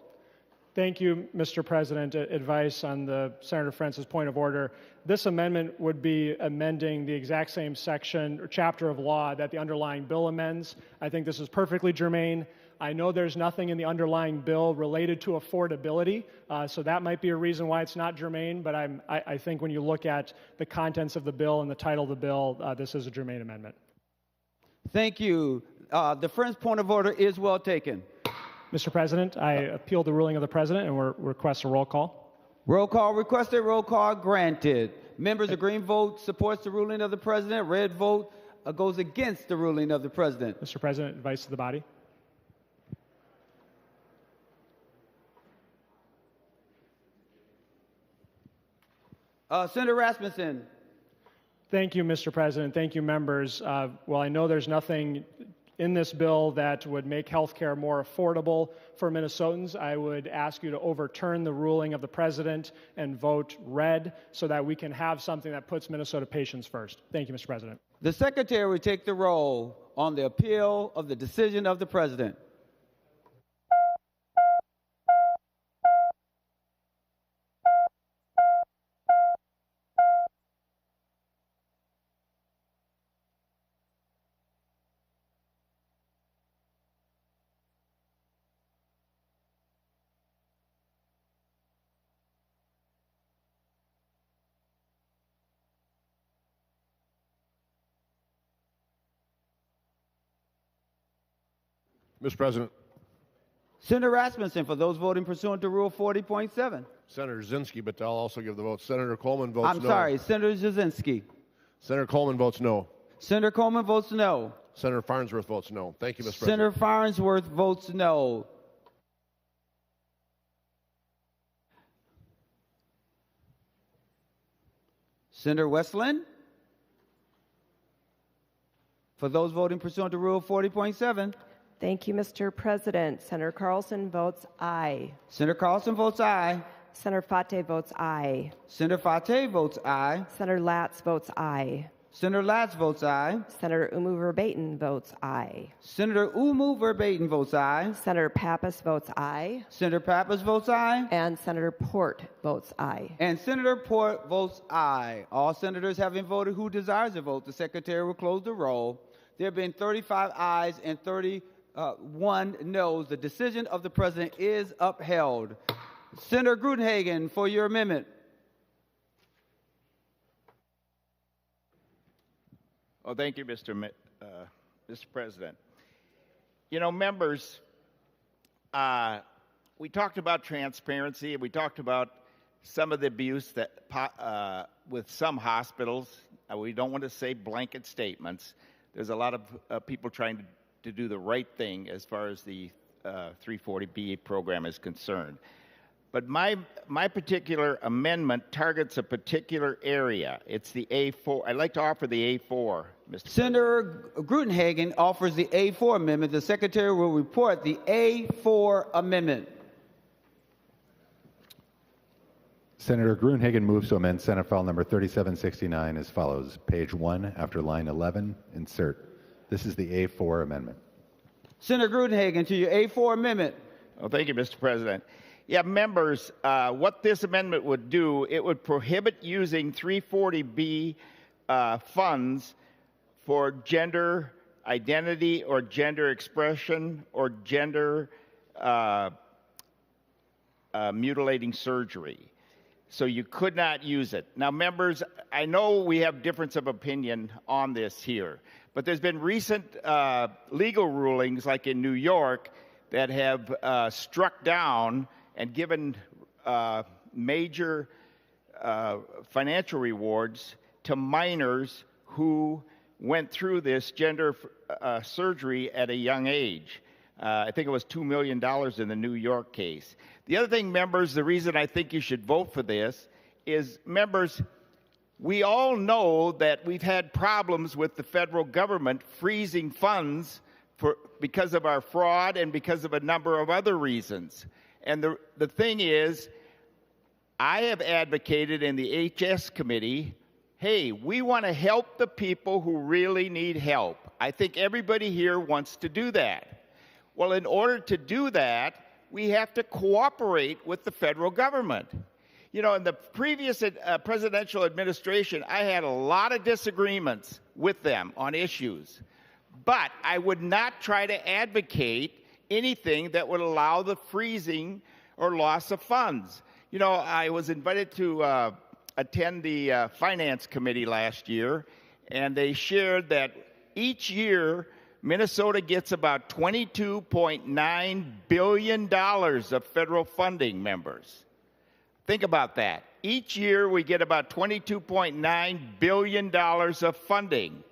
Thank you, Mr. President. Advice on the Senator Francis' point of order. This amendment would be amending the exact same section or chapter of law that the underlying bill amends. I think this is perfectly germane. I know there's nothing in the underlying bill related to affordability, so that might be a reason why it's not germane, but I think when you look at the contents of the bill and the title of the bill, this is a germane amendment. Thank you. The Friends' point of order is well taken. Mr. President, I appeal the ruling of the President and request a roll call. Roll call requested, roll call granted. Members, a green vote supports the ruling of the President. Red vote goes against the ruling of the President. Mr. President, advice to the body. Senator Rasmussen. Thank you, Mr. President. Thank you, members. Well, I know there's nothing in this bill that would make health care more affordable for Minnesotans. I would ask you to overturn the ruling of the President and vote red so that we can have something that puts Minnesota patients first. Thank you, Mr. President. The Secretary will take the roll on the appeal of the decision of the President. Mr. President. Senator Rasmussen, for those voting pursuant to Rule 40.7. Senator Zinski, but I'll also give the vote. Senator Coleman votes no. I'm sorry, Senator Jasinski. Senator Coleman votes no. Senator Coleman votes no. Senator Farnsworth votes no. Thank you, Mr. President. Senator Farnsworth votes no. Senator Westland? For those voting pursuant to Rule 40.7. Thank you, Mr. President. Senator Carlson votes aye. Senator Carlson votes aye. Senator Fate votes aye. Senator Fate votes aye. Senator Latz votes aye. Senator Latz votes aye. Senator Umu Verbatim votes aye. Senator Umu Verbatim votes aye. Senator Pappas votes aye. Senator Pappas votes aye. And Senator Port votes aye. And Senator Port votes aye. All senators having voted who desires to vote, the Secretary will close the roll. There have been 35 ayes and 31 noes. The decision of the President is upheld. Senator Gruenhagen, for your amendment. Oh, thank you, Mr. President. You know, members, we talked about transparency. We talked about some of the abuse that with some hospitals. We don't want to say blanket statements. There's a lot of people trying to do the right thing as far as the 340B program is concerned. But my particular amendment targets a particular area. It's the A4. I'd like to offer the A4, Mr. Senator Gruenhagen offers the A4 amendment. The Secretary will report the A4 amendment. Senator Gruenhagen moves to amend Senate File Number 3769 as follows. Page 1, after line 11, insert. This is the A4 amendment. Senator Grudenhagen, to your A4 amendment. Well, thank you, Mr. President. Yeah, members, what this amendment would do, it would prohibit using 340B funds for gender identity or gender expression or gender mutilating surgery. So you could not use it. Now, members, I know we have difference of opinion on this here, but there's been recent legal rulings, like in New York, that have struck down and given major financial rewards to minors who went through this gender surgery at a young age. I think it was $2 million in the New York case. The other thing, members, the reason I think you should vote for this is, members, we all know that we've had problems with the federal government freezing funds because of our fraud and because of a number of other reasons. And the thing is, I have advocated in the HS committee, hey, we want to help the people who really need help. I think everybody here wants to do that. Well, in order to do that, we have to cooperate with the federal government. You know, in the previous presidential administration, I had a lot of disagreements with them on issues. But I would not try to advocate anything that would allow the freezing or loss of funds. You know, I was invited to attend the Finance Committee last year, and they shared that each year Minnesota gets about $22.9 billion of federal funding, members. Think about that. Each year we get about $22.9 billion of funding.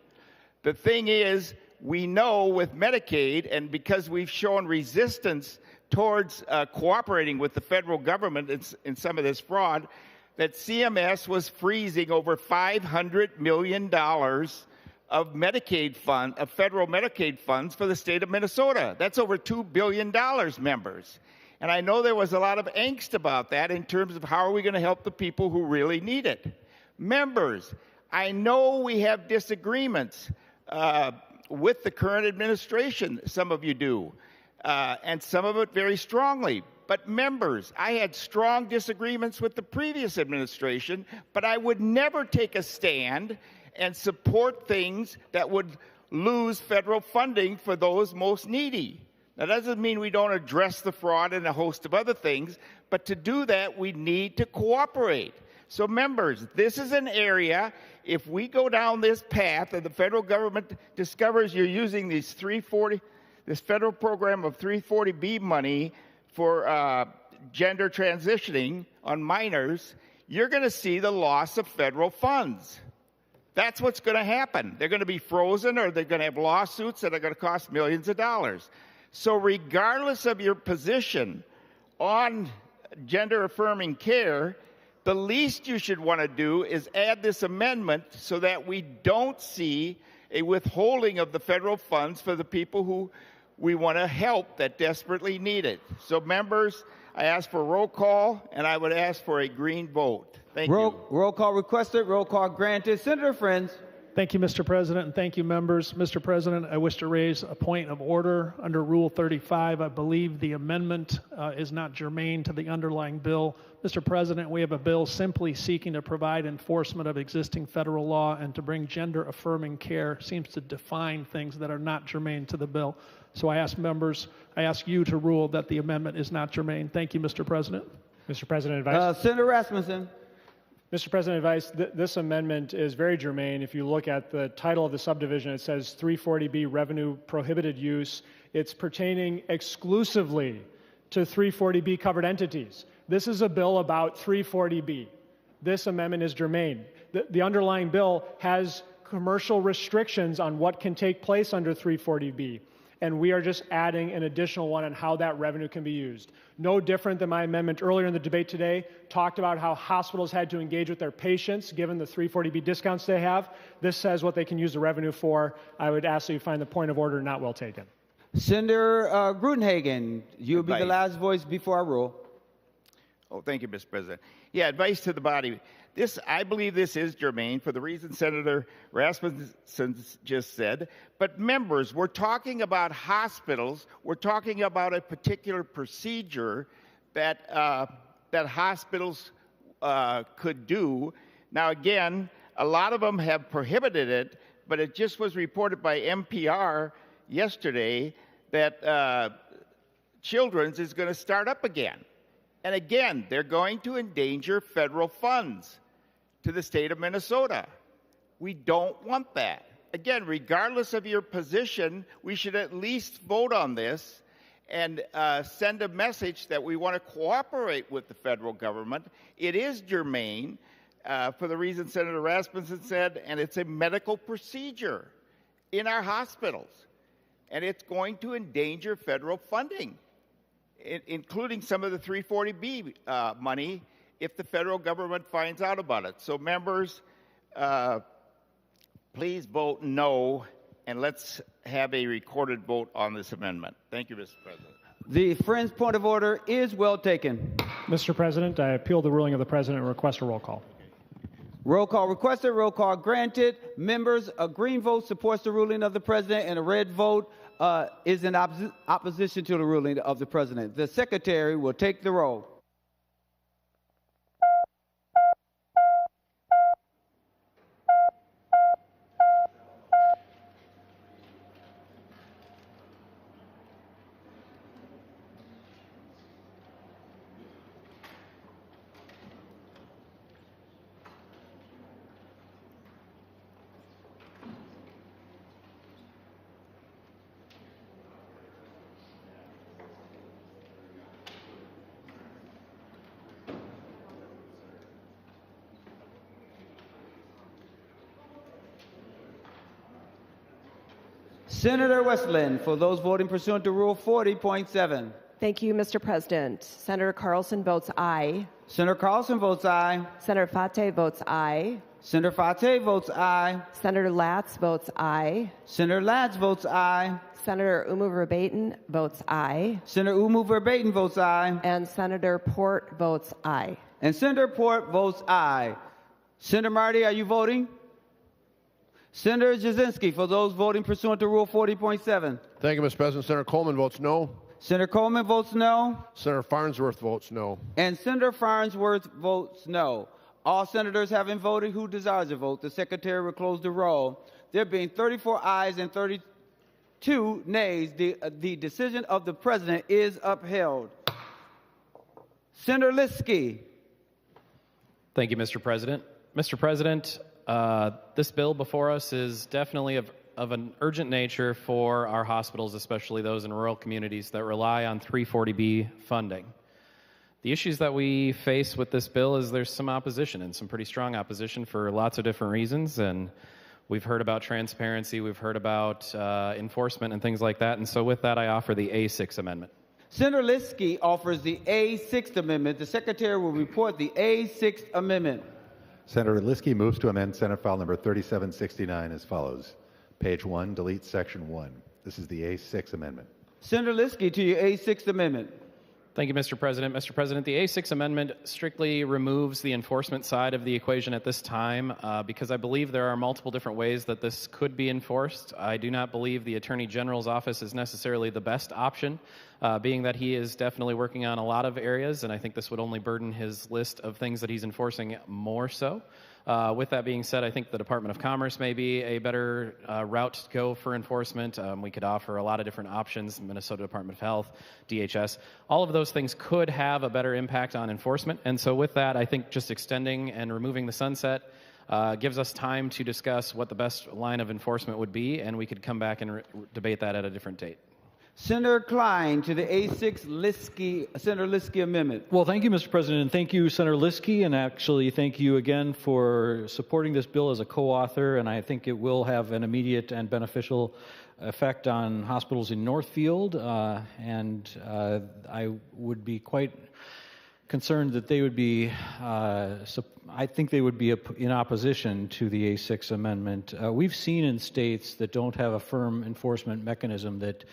The thing is, we know with Medicaid, and because we've shown resistance towards cooperating with the federal government in some of this fraud, that CMS was freezing over $500 million of Medicaid of federal Medicaid funds for the state of Minnesota. That's over $2 billion, members. And I know there was a lot of angst about that in terms of how are we going to help the people who really need it. Members, I know we have disagreements with the current administration, some of you do, and some of it very strongly. But members, I had strong disagreements with the previous administration, but I would never take a stand and support things that would lose federal funding for those most needy. That doesn't mean we don't address the fraud and a host of other things, but to do that, we need to cooperate. So members, this is an area, if we go down this path and the federal government discovers you're using this federal program of 340B money for gender transitioning on minors, you're going to see the loss of federal funds. That's what's going to happen. They're going to be frozen, or they're going to have lawsuits that are going to cost millions of dollars. So regardless of your position on gender-affirming care, the least you should want to do is add this amendment so that we don't see a withholding of the federal funds for the people who we want to help that desperately need it. So members, I ask for roll call, and I would ask for a green vote. Thank you. Roll call requested, roll call granted. Senator Friends. Thank you, Mr. President, and thank you, members. Mr. President, I wish to raise a point of order under Rule 35. I believe the amendment is not germane to the underlying bill. Mr. President, we have a bill simply seeking to provide enforcement of existing federal law, and to bring gender-affirming care seems to define things that are not germane to the bill. So I ask members, I ask you to rule that the amendment is not germane. Thank you, Mr. President. Mr. President, advice. Senator Rasmussen. Mr. President, advice. This amendment is very germane. If you look at the title of the subdivision, it says 340B revenue prohibited use. It's pertaining exclusively to 340B covered entities. This is a bill about 340B. This amendment is germane. The underlying bill has commercial restrictions on what can take place under 340B. And we are just adding an additional one on how that revenue can be used. No different than my amendment earlier in the debate today, talked about how hospitals had to engage with their patients given the 340B discounts they have. This says what they can use the revenue for. I would ask that you find the point of order not well taken. Senator Grudenhagen, you'll be the last voice before I rule. Oh, thank you, Mr. President. Yeah, advice to the body. I believe this is germane for the reason Senator Rasmussen just said. But members, we're talking about hospitals. We're talking about a particular procedure that hospitals could do. Now, again, a lot of them have prohibited it, but it just was reported by NPR yesterday that Children's is going to start up again. And again, they're going to endanger federal funds to the state of Minnesota. We don't want that. Again, regardless of your position, we should at least vote on this and send a message that we want to cooperate with the federal government. It is germane for the reason Senator Rasmussen said, and it's a medical procedure in our hospitals. And it's going to endanger federal funding, including some of the 340B money if the federal government finds out about it. So members, please vote no, and let's have a recorded vote on this amendment. Thank you, Mr. President. The Friends' point of order is well taken. Mr. President, I appeal the ruling of the President and request a roll call. Roll call requested, roll call granted. Members, a green vote supports the ruling of the President, and a red vote is in opposition to the ruling of the President. The Secretary will take the roll. Senator Westland, for those voting pursuant to Rule 40.7. Thank you, Mr. President. Senator Carlson votes aye. Senator Carlson votes aye. Senator Fate votes aye. Senator Fate votes aye. Senator Latz votes aye. Senator Latz votes aye. Senator Umu Verbaeten votes aye. Senator Umu Verbaeten votes aye. And Senator Port votes aye. And Senator Port votes aye. Senator Marty, are you voting? Senator Jasinski, for those voting pursuant to Rule 40.7. Thank you, Mr. President. Senator Coleman votes no. Senator Coleman votes no. Senator Farnsworth votes no. And Senator Farnsworth votes no. All senators having voted who desires a vote, the Secretary will close the roll. There being 34 ayes and 32 nays, the decision of the President is upheld. Senator Liskey. Thank you, Mr. President. Mr. President, this bill before us is definitely of an urgent nature for our hospitals, especially those in rural communities that rely on 340B funding. The issues that we face with this bill is there's some opposition, and some pretty strong opposition for lots of different reasons, and we've heard about transparency, we've heard about enforcement and things like that, and so with that I offer the A6 amendment. Senator Liskey offers the A6th amendment. The Secretary will report the A6th amendment. Senator Liskey moves to amend Senate File Number 3769 as follows. Page 1, delete Section 1. This is the A6 amendment. Senator Liskey to your A6th amendment. Thank you, Mr. President. Mr. President, the A6 amendment strictly removes the enforcement side of the equation at this time because I believe there are multiple different ways that this could be enforced. I do not believe the Attorney General's office is necessarily the best option, being that he is definitely working on a lot of areas, and I think this would only burden his list of things that he's enforcing more so. With that being said, I think the Department of Commerce may be a better route to go for enforcement. We could offer a lot of different options, Minnesota Department of Health, DHS. All of those things could have a better impact on enforcement. And so with that, I think just extending and removing the sunset gives us time to discuss what the best line of enforcement would be, and we could come back and debate that at a different date. Senator Klein to the A6 Senator Liskey amendment. Well, thank you, Mr. President, and thank you, Senator Liskey, and actually thank you again for supporting this bill as a co-author, and I think it will have an immediate and beneficial effect on hospitals in Northfield, and I would be quite concerned that they would be, I think they would be in opposition to the A6 amendment. We've seen in states that don't have a firm enforcement mechanism that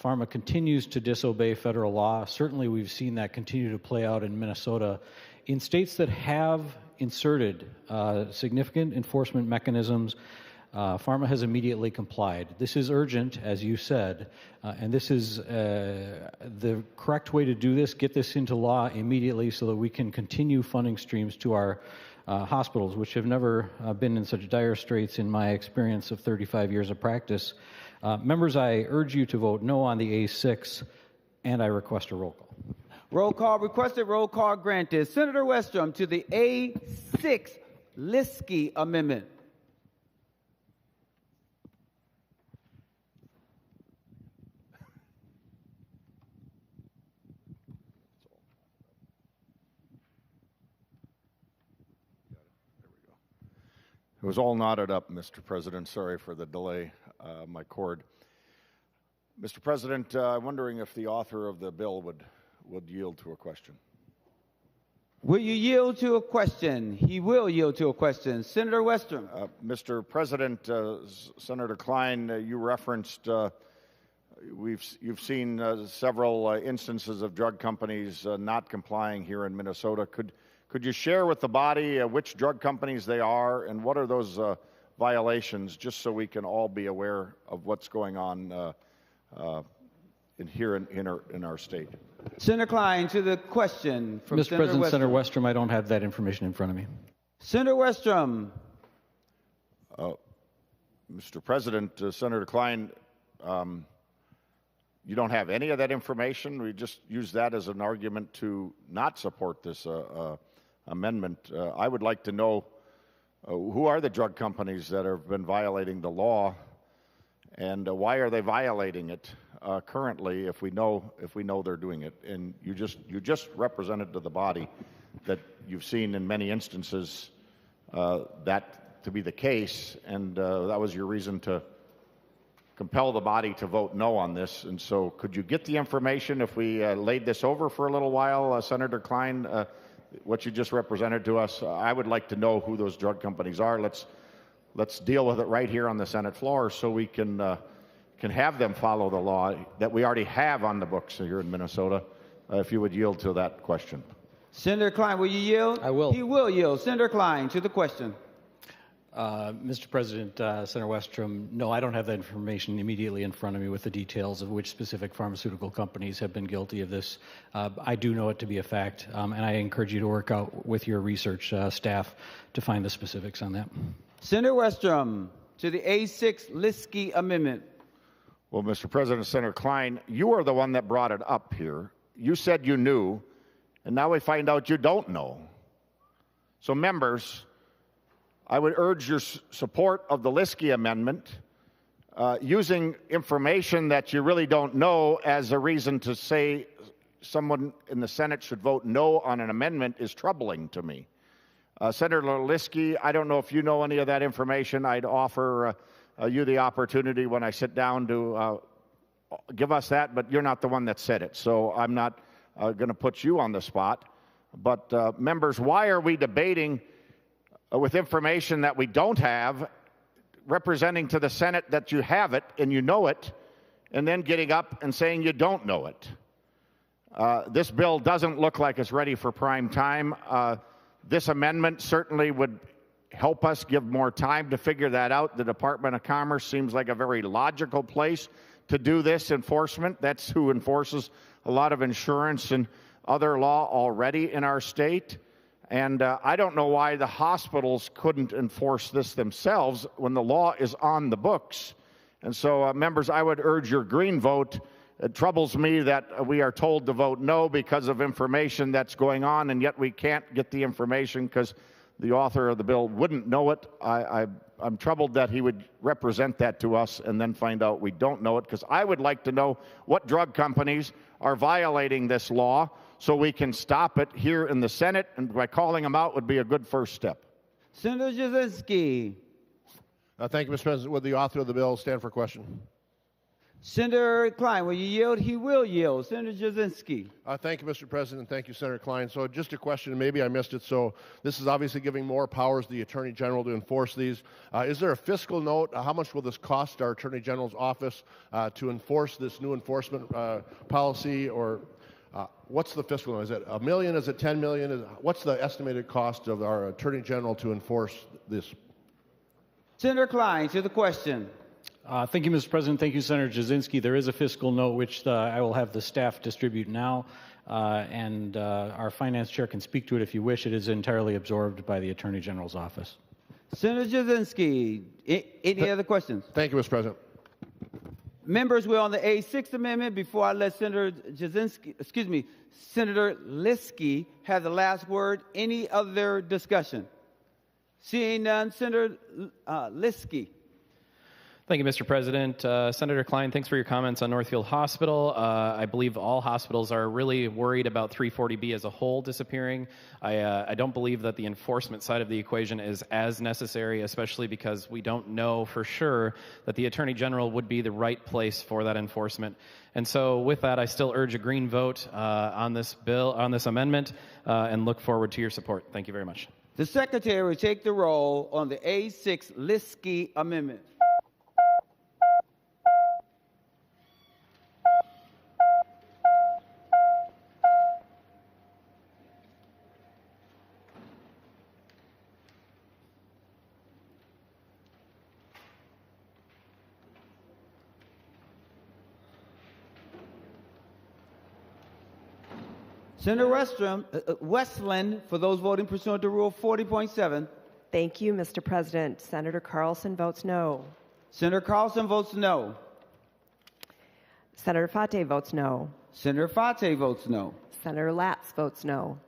pharma continues to disobey federal law. Certainly we've seen that continue to play out in Minnesota. In states that have inserted significant enforcement mechanisms, pharma has immediately complied. This is urgent, as you said, and this is the correct way to do this. Get this into law immediately so that we can continue funding streams to our hospitals, which have never been in such dire straits in my experience of 35 years of practice. Members, I urge you to vote no on the A6, and I request a roll call. Roll call requested, roll call granted. Senator Westrom to the A6 Liskey Amendment. It was all knotted up, Mr. President. Sorry for the delay, my cord. Mr. President, I'm wondering if the author of the bill would yield to a question. Will you yield to a question? He will yield to a question. Senator Westrom. Mr. President, Senator Klein, you referenced you've seen several instances of drug companies not complying here in Minnesota. Could you share with the body which drug companies they are and what are those violations, just so we can all be aware of what's going on in our state? Senator Klein to the question from Mr. Senator President, Westrom. Senator Westrom, I don't have that information in front of me. Senator Westrom. Mr. President, Senator Klein, you don't have any of that information? We just use that as an argument to not support this amendment. I would like to know who are the drug companies that have been violating the law, and why are they violating it currently if we know they're doing it? And you just represented to the body that you've seen in many instances that to be the case, and that was your reason to compel the body to vote no on this. And so could you get the information if we laid this over for a little while, Senator Klein, what you just represented to us? I would like to know who those drug companies are. Let's deal with it right here on the Senate floor so we can have them follow the law that we already have on the books here in Minnesota, if you would yield to that question. Senator Klein, will you yield? I will. He will yield. Senator Klein to the question. Mr. President, Senator Westrom, no, I don't have that information immediately in front of me with the details of which specific pharmaceutical companies have been guilty of this. I do know it to be a fact, and I encourage you to work out with your research staff to find the specifics on that. Senator Westrom to the A6 Liskey Amendment. Well, Mr. President, Senator Klein, you are the one that brought it up here. You said you knew, and now we find out you don't know. So, members, I would urge your support of the Liskey Amendment, using information that you really don't know as a reason to say someone in the Senate should vote no on an amendment is troubling to me. Senator Liskey, I don't know if you know any of that information. I'd offer you the opportunity when I sit down to give us that, but you're not the one that said it, so I'm not going to put you on the spot. But members, why are we debating with information that we don't have, representing to the Senate that you have it and you know it, and then getting up and saying you don't know it? This bill doesn't look like it's ready for prime time. This amendment certainly would help us give more time to figure that out. The Department of Commerce seems like a very logical place to do this enforcement. That's who enforces a lot of insurance and other law already in our state. And I don't know why the hospitals couldn't enforce this themselves when the law is on the books. And so, members, I would urge your green vote. It troubles me that we are told to vote no because of information that's going on, and yet we can't get the information because the author of the bill wouldn't know it. I'm troubled that he would represent that to us and then find out we don't know it, because I would like to know what drug companies are violating this law so we can stop it here in the Senate, and by calling them out would be a good first step. Senator Jasinski. Thank you, Mr. President. Would the author of the bill stand for question? Senator Klein, will you yield? He will yield. Senator Jasinski. Thank you, Mr. President. Thank you, Senator Klein. So just a question, and maybe I missed it. So this is obviously giving more powers to the Attorney General to enforce these. Is there a fiscal note? How much will this cost our Attorney General's office to enforce this new enforcement policy? Or What's the fiscal? Is it $1 million? Is it $10 million? What's the estimated cost of our Attorney General to enforce this? Senator Klein, to the question. Thank you, Mr. President. Thank you, Senator Jasinski. There is a fiscal note which I will have the staff distribute now, and our finance chair can speak to it if you wish. It is entirely absorbed by the Attorney General's office. Senator Jasinski, any other questions? Thank you, Mr. President. Members, we're on the A6 amendment. Before I let Senator Liskey have the last word, any other discussion? Seeing none, Senator Liskey. Thank you, Mr. President. Senator Klein, thanks for your comments on Northfield Hospital. I believe all hospitals are really worried about 340B as a whole disappearing. I don't believe that the enforcement side of the equation is as necessary, especially because we don't know for sure that the Attorney General would be the right place for that enforcement. And so with that, I still urge a green vote on this bill, on this amendment, and look forward to your support. Thank you very much. The Secretary will take the roll on the A6 Liskey amendment. Senator Westland, for those voting pursuant to Rule 40.7. Thank you, Mr. President. Senator Carlson votes no. Senator Carlson votes no. Senator Fate votes no. Senator Fate votes no. Senator Latz votes no.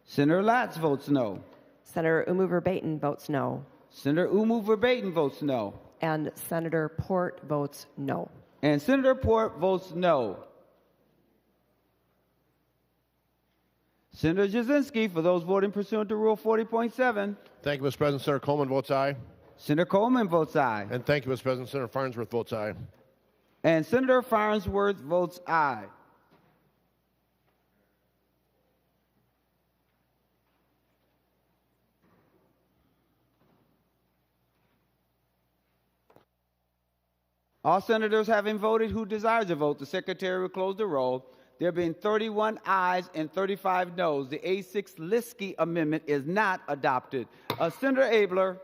Senator Latz votes no. Senator Umu Verbatim votes no. Senator Umu Verbatim votes no. And Senator Port votes no. And Senator Port votes no. Senator Jasinski, for those voting pursuant to Rule 40.7. Thank you, Mr. President. Senator Coleman votes aye. Senator Coleman votes aye. And thank you, Mr. President. Senator Farnsworth votes aye. And Senator Farnsworth votes aye. All senators having voted who desires to vote, the Secretary will close the roll. There being 31 ayes and 35 noes, the A6 Liskey amendment is not adopted. Senator Abler.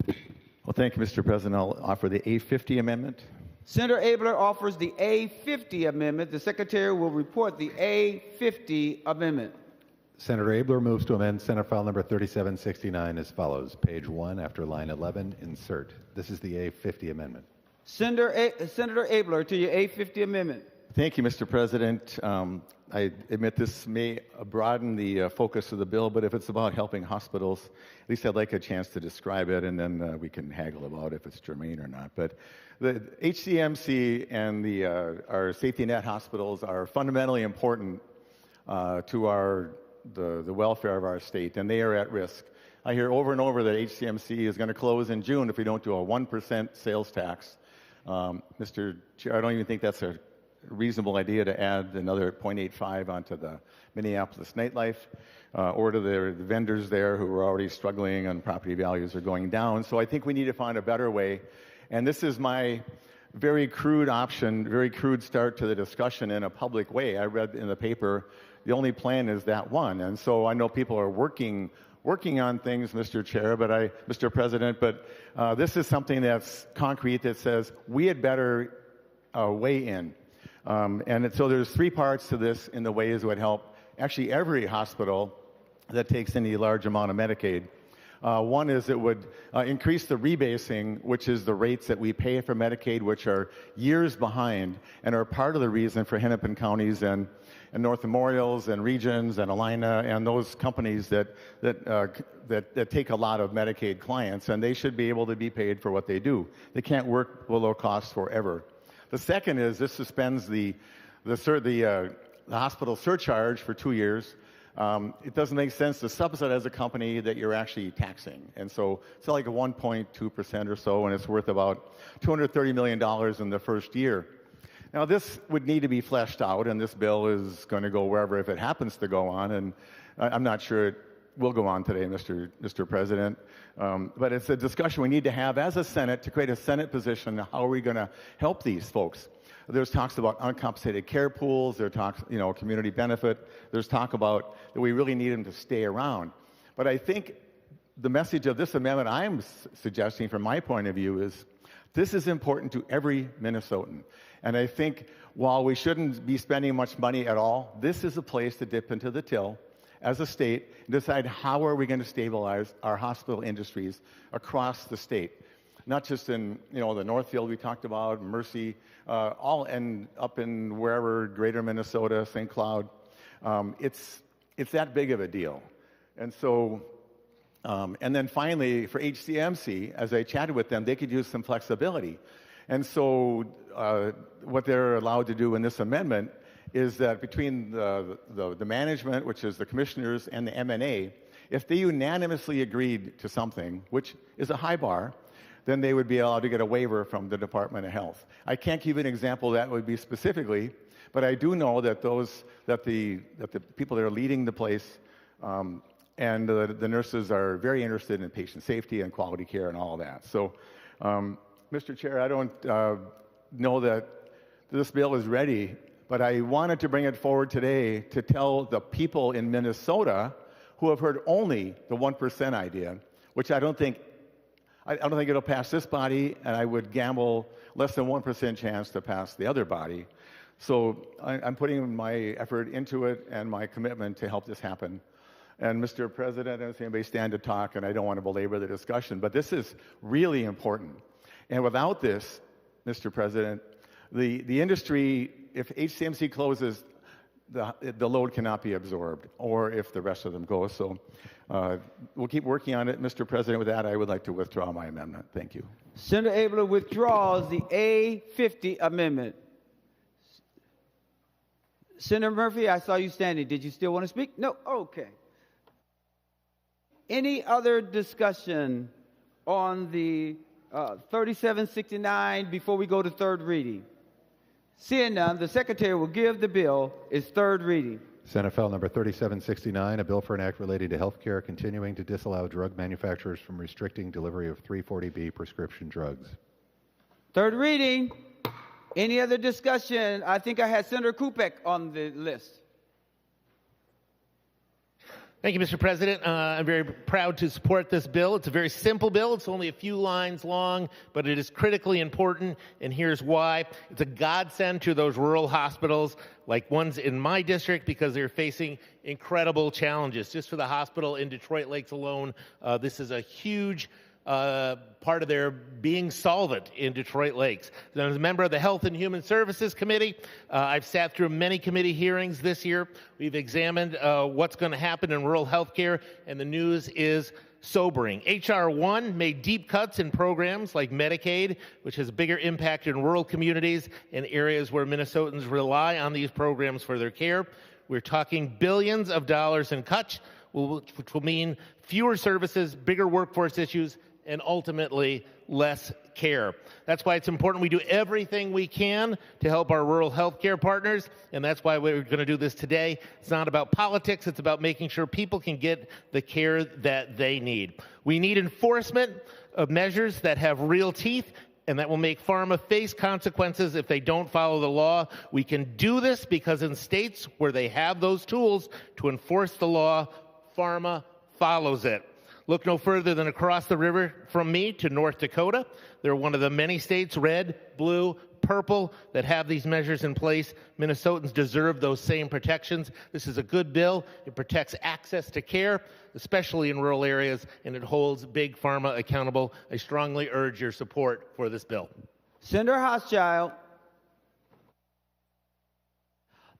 Well, thank you, Mr. President. I'll offer the A50 amendment. Senator Abler offers the A50 amendment. The Secretary will report the A50 amendment. Senator Abler moves to amend Senate File Number 3769 as follows. Page 1, after line 11, insert. This is the A50 amendment. Senator Abler, to your A50 amendment. Thank you, Mr. President. I admit this may broaden the focus of the bill, but if it's about helping hospitals, at least I'd like a chance to describe it, and then we can haggle about if it's germane or not. But the HCMC and our safety net hospitals are fundamentally important to the welfare of our state, and they are at risk. I hear over and over that HCMC is going to close in June if we don't do a 1% sales tax. Mr. Chair, I don't even think that's a reasonable idea to add another 0.85 onto the Minneapolis nightlife or to the vendors there who are already struggling and property values are going down. So I think we need to find a better way. And this is my very crude option, very crude start to the discussion in a public way. I read in the paper, the only plan is that one. And so I know people are working on things, Mr. President, but this is something that's concrete that says we had better weigh in. And so there's three parts to this in the ways it would help actually every hospital that takes any large amount of Medicaid. One is it would increase the rebasing, which is the rates that we pay for Medicaid, which are years behind and are part of the reason for Hennepin counties and North Memorials and Regions and Alina and those companies that take a lot of Medicaid clients, and they should be able to be paid for what they do. They can't work below cost forever. The second is this suspends the hospital surcharge for 2 years. It doesn't make sense to subsidize a company that you're actually taxing. And so it's like a 1.2% or so, and it's worth about $230 million in the first year. Now, this would need to be fleshed out, and this bill is going to go wherever if it happens to go on, and I'm not sure it will go on today, Mr. President. But it's a discussion we need to have as a Senate to create a Senate position. How are we going to help these folks? There's talks about uncompensated care pools. There's talks, community benefit. There's talk about that we really need them to stay around. But I think the message of this amendment I'm suggesting from my point of view is this is important to every Minnesotan. And I think while we shouldn't be spending much money at all, this is a place to dip into the till as a state and decide how are we going to stabilize our hospital industries across the state. Not just in the Northfield we talked about, Mercy, all and up in wherever, greater Minnesota, St. Cloud. It's that big of a deal. And so, and then finally for HCMC, as I chatted with them, they could use some flexibility. And so what they're allowed to do in this amendment is that between the management, which is the commissioners, and the MNA, if they unanimously agreed to something, which is a high bar, then they would be allowed to get a waiver from the Department of Health. I can't give you an example that would be specifically, but I do know that the people that are leading the place and the nurses are very interested in patient safety and quality care and all of that. So, Mr. Chair, I don't know that this bill is ready, but I wanted to bring it forward today to tell the people in Minnesota who have heard only the 1% idea, which I don't think it'll pass this body, and I would gamble less than 1% chance to pass the other body. So I'm putting my effort into it and my commitment to help this happen. And Mr. President, I don't see anybody stand to talk, and I don't want to belabor the discussion, but this is really important. And without this, Mr. President, the industry, if HCMC closes, the load cannot be absorbed, or if the rest of them go. So we'll keep working on it. Mr. President, with that, I would like to withdraw my amendment. Thank you. Senator Abler withdraws the A50 amendment. Senator Murphy, I saw you standing. Did you still want to speak? No? Okay. Any other discussion on the 3769 before we go to third reading? Seeing none, the Secretary will give the bill its third reading. Senate File Number 3769, a bill for an act relating to health care continuing to disallow drug manufacturers from restricting delivery of 340B prescription drugs. Third reading. Any other discussion? I think I had Senator Kupek on the list. Thank you, Mr. President. I'm very proud to support this bill. It's a very simple bill. It's only a few lines long, but it is critically important, and here's why. It's a godsend to those rural hospitals like ones in my district because they're facing incredible challenges. Just for the hospital in Detroit Lakes alone, this is a huge part of their being solvent in Detroit Lakes. As a member of the Health and Human Services Committee, I've sat through many committee hearings this year. We've examined what's going to happen in rural health care, and the news is sobering. H.R. 1 made deep cuts in programs like Medicaid, which has a bigger impact in rural communities and areas where Minnesotans rely on these programs for their care. We're talking billions of dollars in cuts, which will mean fewer services, bigger workforce issues, and ultimately less care. That's why it's important we do everything we can to help our rural health care partners, and that's why we're going to do this today. It's not about politics, it's about making sure people can get the care that they need. We need enforcement of measures that have real teeth and that will make pharma face consequences if they don't follow the law. We can do this because in states where they have those tools to enforce the law, pharma follows it. Look no further than across the river from me to North Dakota. They're one of the many states, red, blue, purple, that have these measures in place. Minnesotans deserve those same protections. This is a good bill. It protects access to care, especially in rural areas, and it holds big pharma accountable. I strongly urge your support for this bill. Senator Hochschild.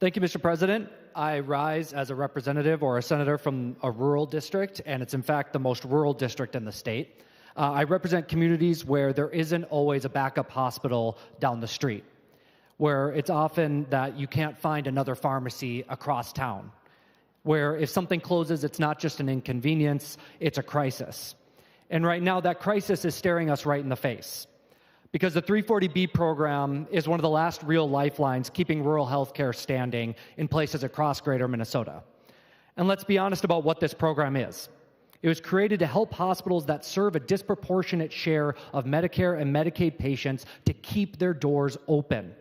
Thank you, Mr. President. I rise as a representative or a senator from a rural district, and it's in fact the most rural district in the state. I represent communities where there isn't always a backup hospital down the street, where it's often that you can't find another pharmacy across town, where if something closes, it's not just an inconvenience, it's a crisis. And right now, that crisis is staring us right in the face, because the 340B program is one of the last real lifelines keeping rural health care standing in places across greater Minnesota. And let's be honest about what this program is. It was created to help hospitals that serve a disproportionate share of Medicare and Medicaid patients to keep their doors open.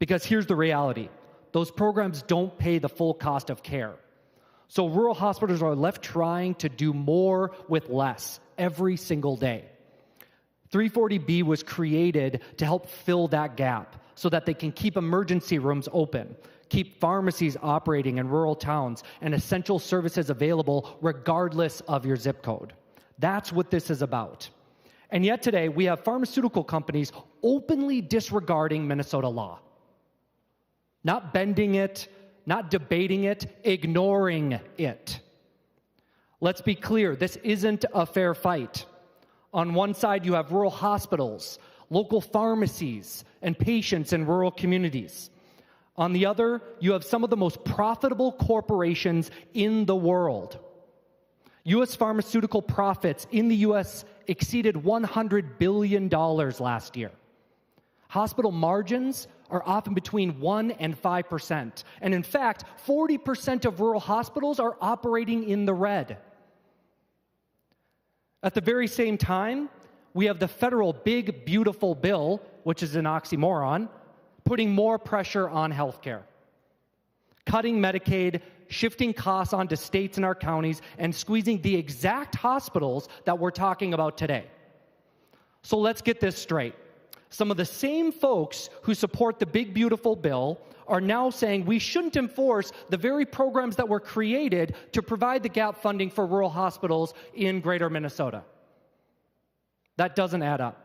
Because here's the reality. Those programs don't pay the full cost of care. So rural hospitals are left trying to do more with less every single day. 340B was created to help fill that gap so that they can keep emergency rooms open, keep pharmacies operating in rural towns, and essential services available regardless of your zip code. That's what this is about. And yet today, we have pharmaceutical companies openly disregarding Minnesota law. Not bending it, not debating it, ignoring it. Let's be clear, this isn't a fair fight. On one side, you have rural hospitals, local pharmacies, and patients in rural communities. On the other, you have some of the most profitable corporations in the world. U.S. pharmaceutical profits in the U.S. exceeded $100 billion last year. Hospital margins are often between 1% and 5%. And in fact, 40% of rural hospitals are operating in the red. At the very same time, we have the federal big, beautiful bill, which is an oxymoron, putting more pressure on healthcare. Cutting Medicaid, shifting costs onto states and our counties, and squeezing the exact hospitals that we're talking about today. So let's get this straight. Some of the same folks who support the big, beautiful bill are now saying we shouldn't enforce the very programs that were created to provide the gap funding for rural hospitals in greater Minnesota. That doesn't add up.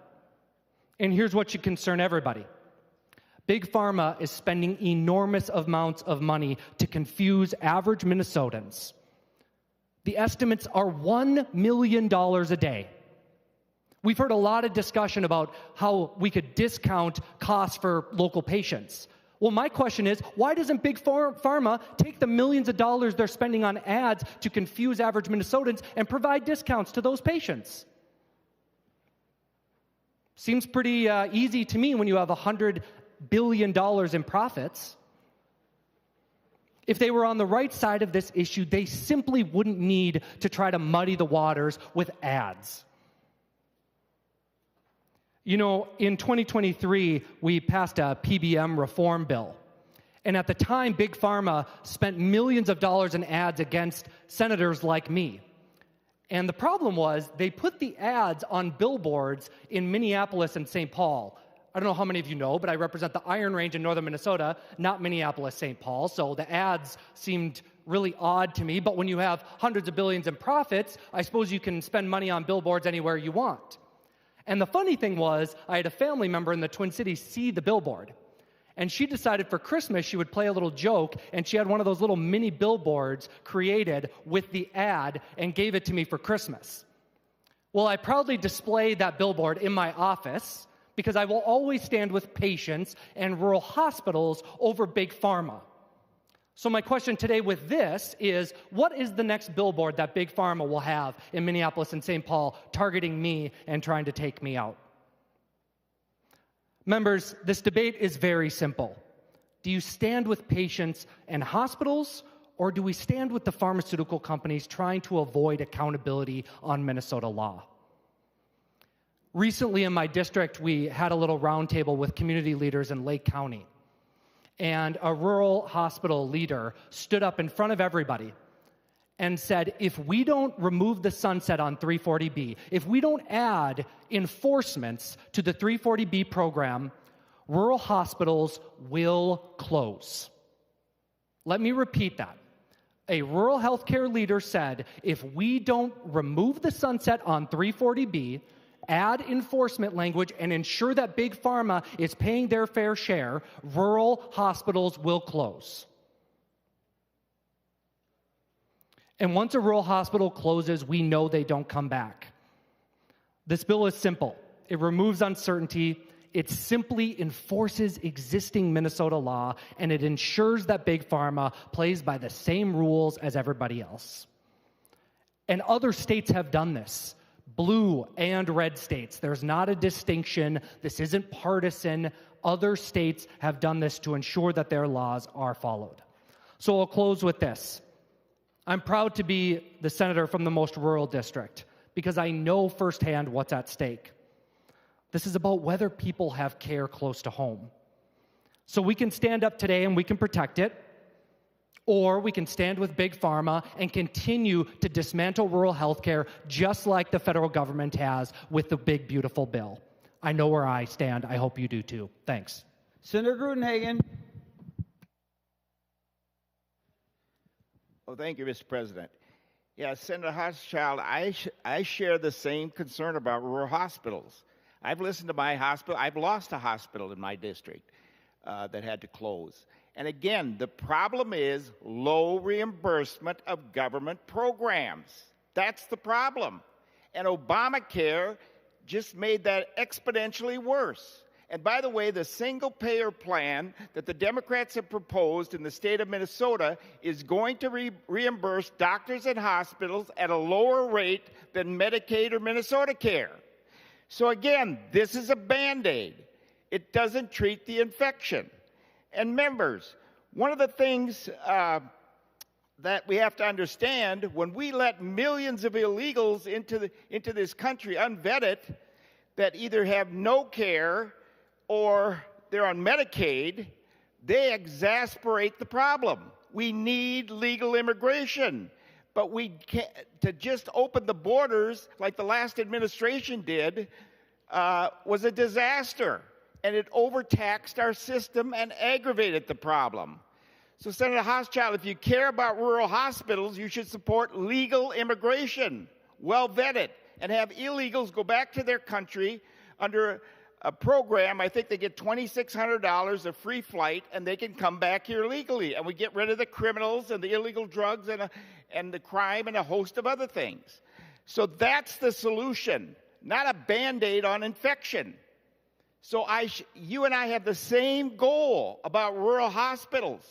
And here's what should concern everybody. Big Pharma is spending enormous amounts of money to confuse average Minnesotans. The estimates are $1 million a day. We've heard a lot of discussion about how we could discount costs for local patients. Well, my question is, why doesn't Big Pharma take the millions of dollars they're spending on ads to confuse average Minnesotans and provide discounts to those patients? Seems pretty easy to me when you have $100 billion in profits. If they were on the right side of this issue, they simply wouldn't need to try to muddy the waters with ads. You know, in 2023, we passed a PBM reform bill. And at the time, Big Pharma spent millions of dollars in ads against senators like me. And the problem was they put the ads on billboards in Minneapolis and St. Paul. I don't know how many of you know, but I represent the Iron Range in northern Minnesota, not Minneapolis, St. Paul. So the ads seemed really odd to me. But when you have hundreds of billions in profits, I suppose you can spend money on billboards anywhere you want. And the funny thing was, I had a family member in the Twin Cities see the billboard. And she decided for Christmas she would play a little joke, and she had one of those little mini billboards created with the ad and gave it to me for Christmas. Well, I proudly displayed that billboard in my office because I will always stand with patients and rural hospitals over Big Pharma. So my question today with this is, what is the next billboard that Big Pharma will have in Minneapolis and St. Paul targeting me and trying to take me out? Members, this debate is very simple. Do you stand with patients and hospitals, or do we stand with the pharmaceutical companies trying to avoid accountability on Minnesota law? Recently in my district, we had a little roundtable with community leaders in Lake County. And a rural hospital leader stood up in front of everybody and said, if we don't remove the sunset on 340B, if we don't add enforcements to the 340B program, rural hospitals will close. Let me repeat that. A rural healthcare leader said, if we don't remove the sunset on 340B, add enforcement language, and ensure that Big Pharma is paying their fair share, rural hospitals will close. And once a rural hospital closes, we know they don't come back. This bill is simple. It removes uncertainty. It simply enforces existing Minnesota law, and it ensures that Big Pharma plays by the same rules as everybody else. And other states have done this. Blue and red states. There's not a distinction. This isn't partisan. Other states have done this to ensure that their laws are followed. So I'll close with this. I'm proud to be the senator from the most rural district because I know firsthand what's at stake. This is about whether people have care close to home. So we can stand up today and we can protect it, or we can stand with Big Pharma and continue to dismantle rural health care just like the federal government has with the big, beautiful bill. I know where I stand. I hope you do too. Thanks. Senator Grudenhagen. Well, thank you, Mr. President. Yeah, Senator Hochschild, I share the same concern about rural hospitals. I've listened to my hospital. I've lost a hospital in my district that had to close. And again, the problem is low reimbursement of government programs. That's the problem. And Obamacare just made that exponentially worse. And by the way, the single-payer plan that the Democrats have proposed in the state of Minnesota is going to reimburse doctors and hospitals at a lower rate than Medicaid or Minnesota Care. So again, this is a Band-Aid. It doesn't treat the infection. And members, one of the things that we have to understand, when we let millions of illegals into this country unvetted that either have no care or they're on Medicaid, they exasperate the problem. We need legal immigration. But we can't, to just open the borders like the last administration did was a disaster. And it overtaxed our system and aggravated the problem. So, Senator Hochschild, if you care about rural hospitals, you should support legal immigration, well vetted, and have illegals go back to their country under a program. I think they get $2,600 a free flight, and they can come back here legally. And we get rid of the criminals and the illegal drugs and the crime and a host of other things. So that's the solution, not a Band-Aid on infection. So you and I have the same goal about rural hospitals.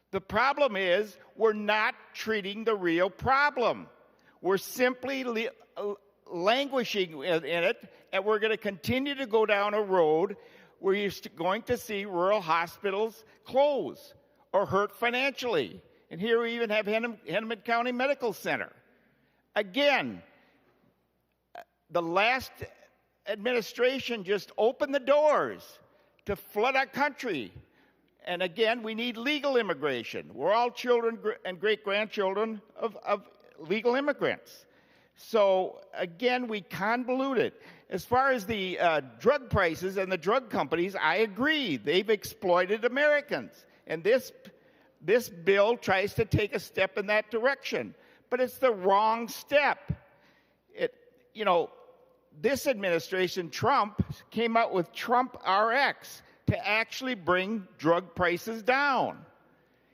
The problem is we're not treating the real problem. We're simply languishing in it, and we're going to continue to go down a road where you're going to see rural hospitals close or hurt financially. And here we even have Hennepin County Medical Center. Again, the last administration just opened the doors to flood our country. And again, we need legal immigration. We're all children and great-grandchildren of legal immigrants. So again, we convolute it. As far as the drug prices and the drug companies, I agree. They've exploited Americans. And this bill tries to take a step in that direction. But it's the wrong step. This administration, Trump, came out with Trump RX to actually bring drug prices down.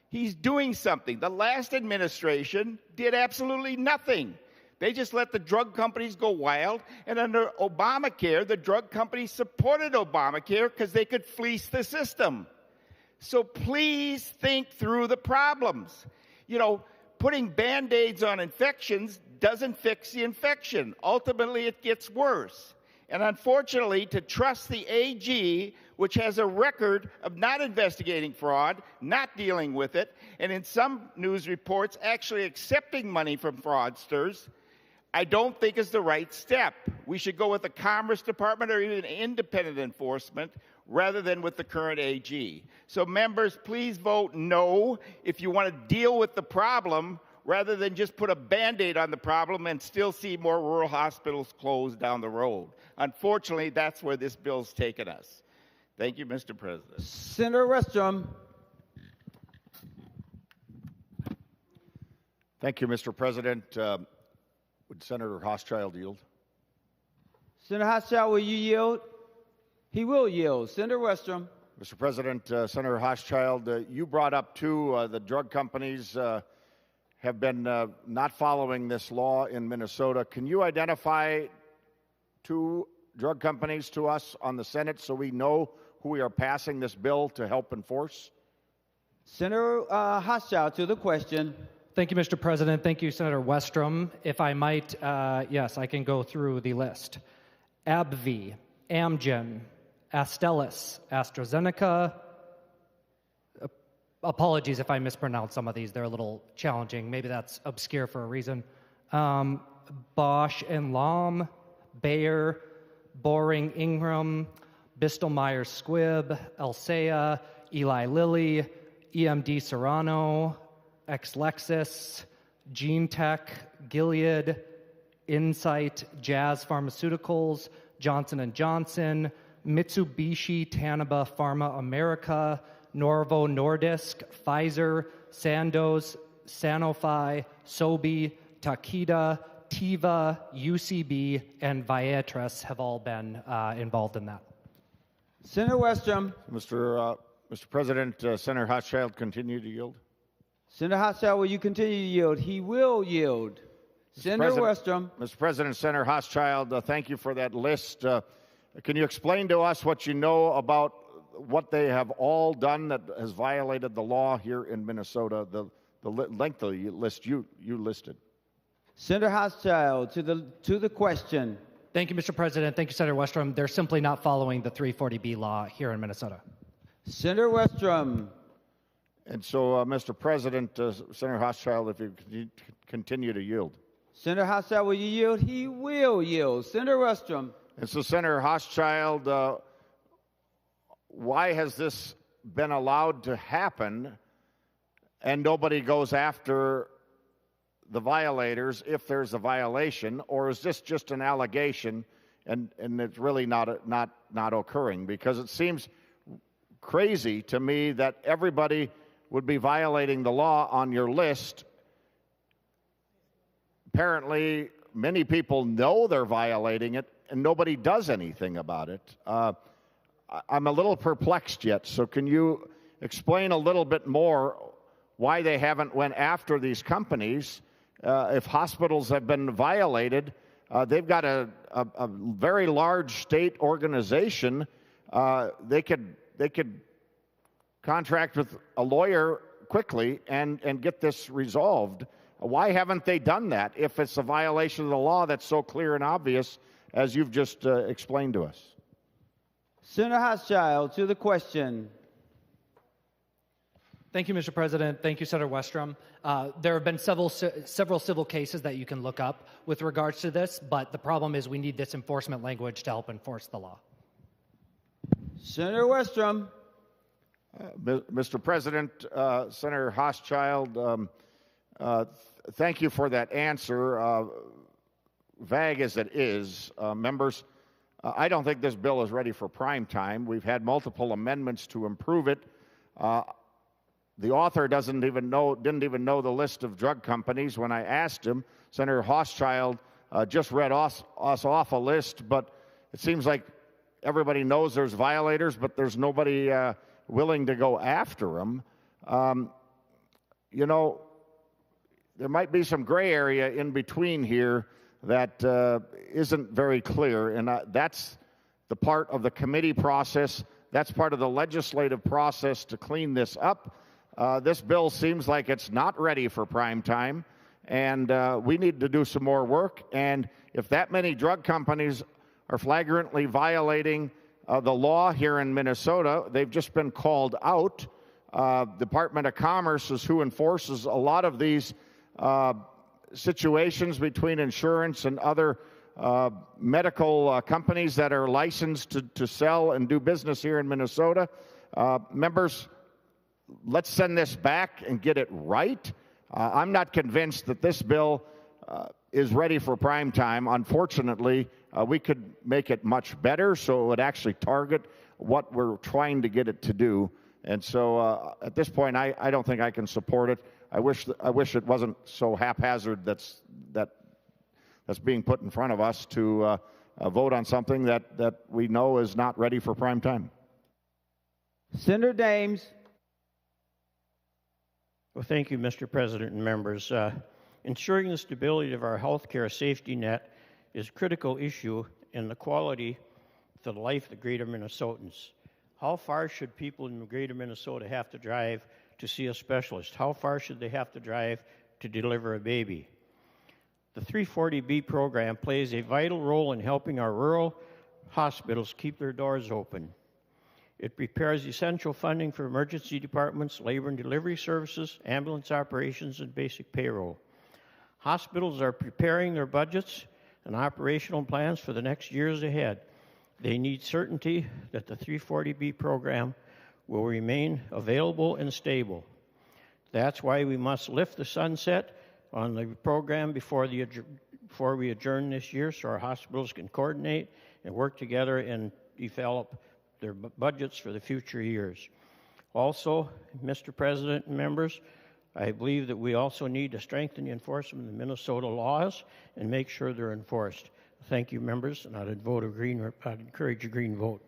He's doing something. The last administration did absolutely nothing. They just let the drug companies go wild. And under Obamacare, the drug companies supported Obamacare because they could fleece the system. So please think through the problems. Putting Band-Aids on infections doesn't fix the infection. Ultimately, it gets worse. And unfortunately, to trust the AG, which has a record of not investigating fraud, not dealing with it, and in some news reports, actually accepting money from fraudsters, I don't think is the right step. We should go with the Commerce Department or even independent enforcement rather than with the current AG. So members, please vote no if you want to deal with the problem rather than just put a Band-Aid on the problem and still see more rural hospitals closed down the road. Unfortunately, that's where this bill's taken us. Thank you, Mr. President. Senator Westrom. Thank you, Mr. President. Would Senator Hochschild yield? Senator Hochschild, will you yield? He will yield. Senator Westrom. Mr. President, Senator Hochschild, you brought up, too, the drug companies have been not following this law in Minnesota. Can you identify 2 drug companies to us on the Senate so we know who we are passing this bill to help enforce? Senator Hochschild to the question. Thank you, Mr. President. Thank you, Senator Westrom. If I might, yes, I can go through the list. AbbVie, Amgen, Astellas, AstraZeneca. Apologies if I mispronounce some of these. They're a little challenging. Maybe that's obscure for a reason. Bosch and Lomb, Bayer, Boring Ingram, Bristol Myers Squibb, Elsea, Eli Lilly, EMD Serrano, Exlexis, GeneTech, Gilead, Insight, Jazz Pharmaceuticals, Johnson & Johnson, Mitsubishi Taniba Pharma America, Novo Nordisk, Pfizer, Sandoz, Sanofi, Sobi, Takeda, Teva, UCB, and Viatris have all been involved in that. Senator Westrom. Mr. President, Senator Hochschild, continue to yield. Senator Hochschild, will you continue to yield? He will yield. Senator Westrom. Mr. President, Senator Hochschild, thank you for that list. Can you explain to us what you know about what they have all done that has violated the law here in Minnesota, the length of the list you listed? Senator Hochschild, to the question. Thank you, Mr. President. Thank you, Senator Westrom. They're simply not following the 340B law here in Minnesota. Senator Westrom. And so, Mr. President, Senator Hochschild, if you continue to yield. Senator Hochschild, will you yield? He will yield. Senator Westrom. And so, Senator Hochschild, why has this been allowed to happen and nobody goes after the violators if there's a violation, or is this just an allegation and it's really not occurring? Because it seems crazy to me that everybody would be violating the law on your list. Apparently, many people know they're violating it and nobody does anything about it. I'm a little perplexed yet, so can you explain a little bit more why they haven't went after these companies? If hospitals have been violated, they've got a very large state organization. They could contract with a lawyer quickly and get this resolved. Why haven't they done that if it's a violation of the law that's so clear and obvious as you've just explained to us? Senator Hochschild, to the question. Thank you, Mr. President. Thank you, Senator Westrom. There have been several civil cases that you can look up with regards to this, but the problem is we need this enforcement language to help enforce the law. Senator Westrom. Mr. President, Senator Hochschild, thank you for that answer. Vague as it is, members, I don't think this bill is ready for prime time. We've had multiple amendments to improve it. The author didn't even know the list of drug companies. When I asked him, Senator Hochschild just read us off a list, but it seems like everybody knows there's violators, but there's nobody willing to go after them. You know, there might be some gray area in between here that isn't very clear, and that's the part of the committee process. That's part of the legislative process to clean this up. This bill seems like it's not ready for prime time, and we need to do some more work. And if that many drug companies are flagrantly violating the law here in Minnesota, they've just been called out. Department of Commerce is who enforces a lot of these situations between insurance and other medical companies that are licensed to sell and do business here in Minnesota. Members, let's send this back and get it right. I'm not convinced that this bill is ready for prime time. Unfortunately, we could make it much better so it would actually target what we're trying to get it to do. And so at this point, I don't think I can support it. I wish it wasn't so haphazard that's being put in front of us to vote on something that we know is not ready for prime time. Senator Dames. Well, thank you, Mr. President and members. Ensuring the stability of our health care safety net is a critical issue in the quality to the life of the greater Minnesotans. How far should people in the greater Minnesota have to drive to see a specialist? How far should they have to drive to deliver a baby? The 340B program plays a vital role in helping our rural hospitals keep their doors open. It prepares essential funding for emergency departments, labor and delivery services, ambulance operations, and basic payroll. Hospitals are preparing their budgets and operational plans for the next years ahead. They need certainty that the 340B program will remain available and stable. That's why we must lift the sunset on the program before we adjourn this year, so our hospitals can coordinate and work together and develop their budgets for the future years. Also, Mr. President and members, I believe that we also need to strengthen the enforcement of the Minnesota laws and make sure they're enforced. Thank you, members, and I'd encourage a green vote.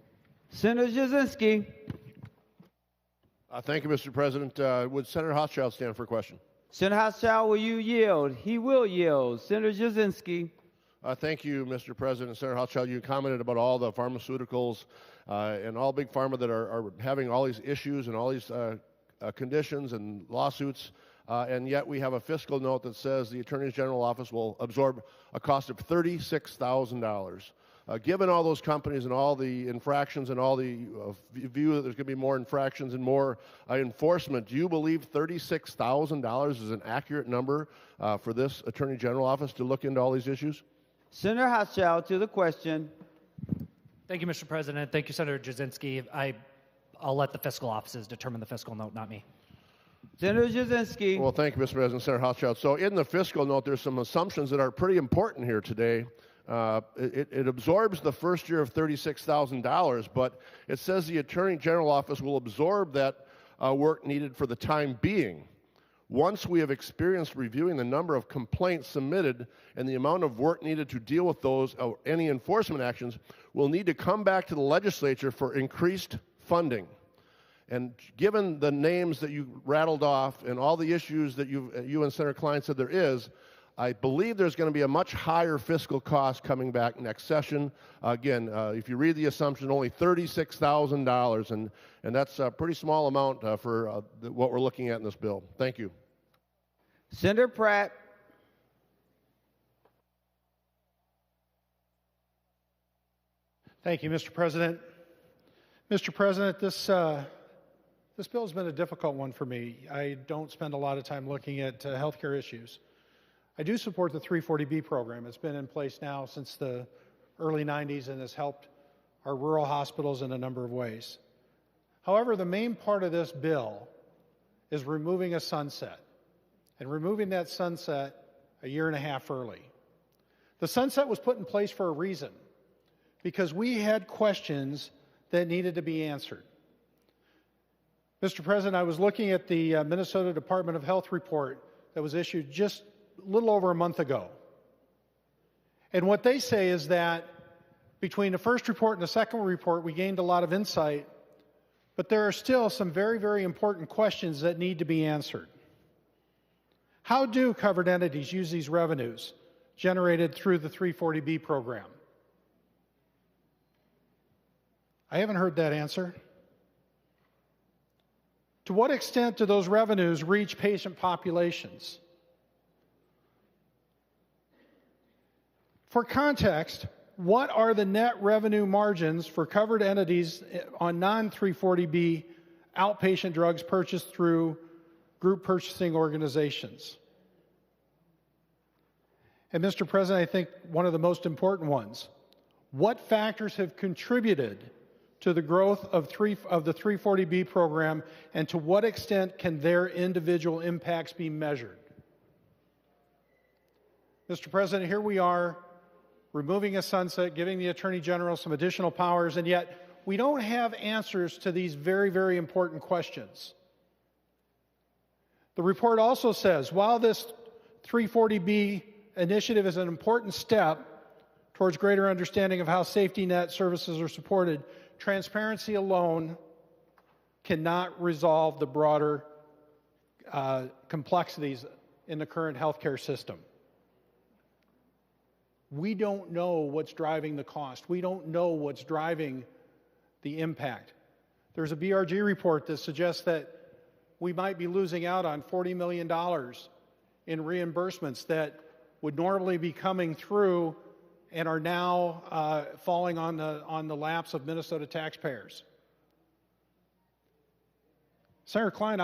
Senator Jasinski. Thank you, Mr. President. Would Senator Hochschild stand for a question? Senator Hochschild, will you yield? He will yield. Senator Jasinski. Thank you, Mr. President. Senator Hochschild, you commented about all the pharmaceuticals and all big pharma that are having all these issues and all these conditions and lawsuits, and yet we have a fiscal note that says the Attorney General office will absorb a cost of $36,000. Given all those companies and all the infractions and all the view that there's going to be more infractions and more enforcement, do you believe $36,000 is an accurate number for this Attorney General office to look into all these issues? Senator Hochschild to the question. Thank you, Mr. President. Thank you, Senator Jasinski. I'll let the fiscal offices determine the fiscal note, not me. Senator Jasinski. Well, thank you, Mr. President. Senator Hochschild. So in the fiscal note, there's some assumptions that are pretty important here today. It absorbs the first year of $36,000, but it says the Attorney General office will absorb that work needed for the time being. Once we have experienced reviewing the number of complaints submitted and the amount of work needed to deal with those or any enforcement actions, we'll need to come back to the legislature for increased funding. And given the names that you rattled off and all the issues that you and Senator Klein said there is, I believe there's going to be a much higher fiscal cost coming back next session. Again, if you read the assumption, only $36,000, and that's a pretty small amount for what we're looking at in this bill. Thank you. Senator Pratt. Thank you, Mr. President. Mr. President, this bill has been a difficult one for me. I don't spend a lot of time looking at healthcare issues. I do support the 340B program. It's been in place now since the early 90s and has helped our rural hospitals in a number of ways. However, the main part of this bill is removing a sunset, and removing that sunset a year and a half early. The sunset was put in place for a reason, because we had questions that needed to be answered. Mr. President, I was looking at the Minnesota Department of Health report that was issued just a little over a month ago. And what they say is that between the first report and the second report, we gained a lot of insight, but there are still some very, very important questions that need to be answered. How do covered entities use these revenues generated through the 340B program? I haven't heard that answer. To what extent do those revenues reach patient populations? For context, what are the net revenue margins for covered entities on non-340B outpatient drugs purchased through group purchasing organizations? And Mr. President, I think one of the most important ones, what factors have contributed to the growth of the 340B program, and to what extent can their individual impacts be measured? Mr. President, here we are, removing a sunset, giving the Attorney General some additional powers, and yet we don't have answers to these very, very important questions. The report also says, while this 340B initiative is an important step towards greater understanding of how safety net services are supported, transparency alone cannot resolve the broader complexities in the current healthcare system. We don't know what's driving the cost. We don't know what's driving the impact. There's a BRG report that suggests that we might be losing out on $40 million in reimbursements that would normally be coming through and are now falling on the laps of Minnesota taxpayers. Senator Klein,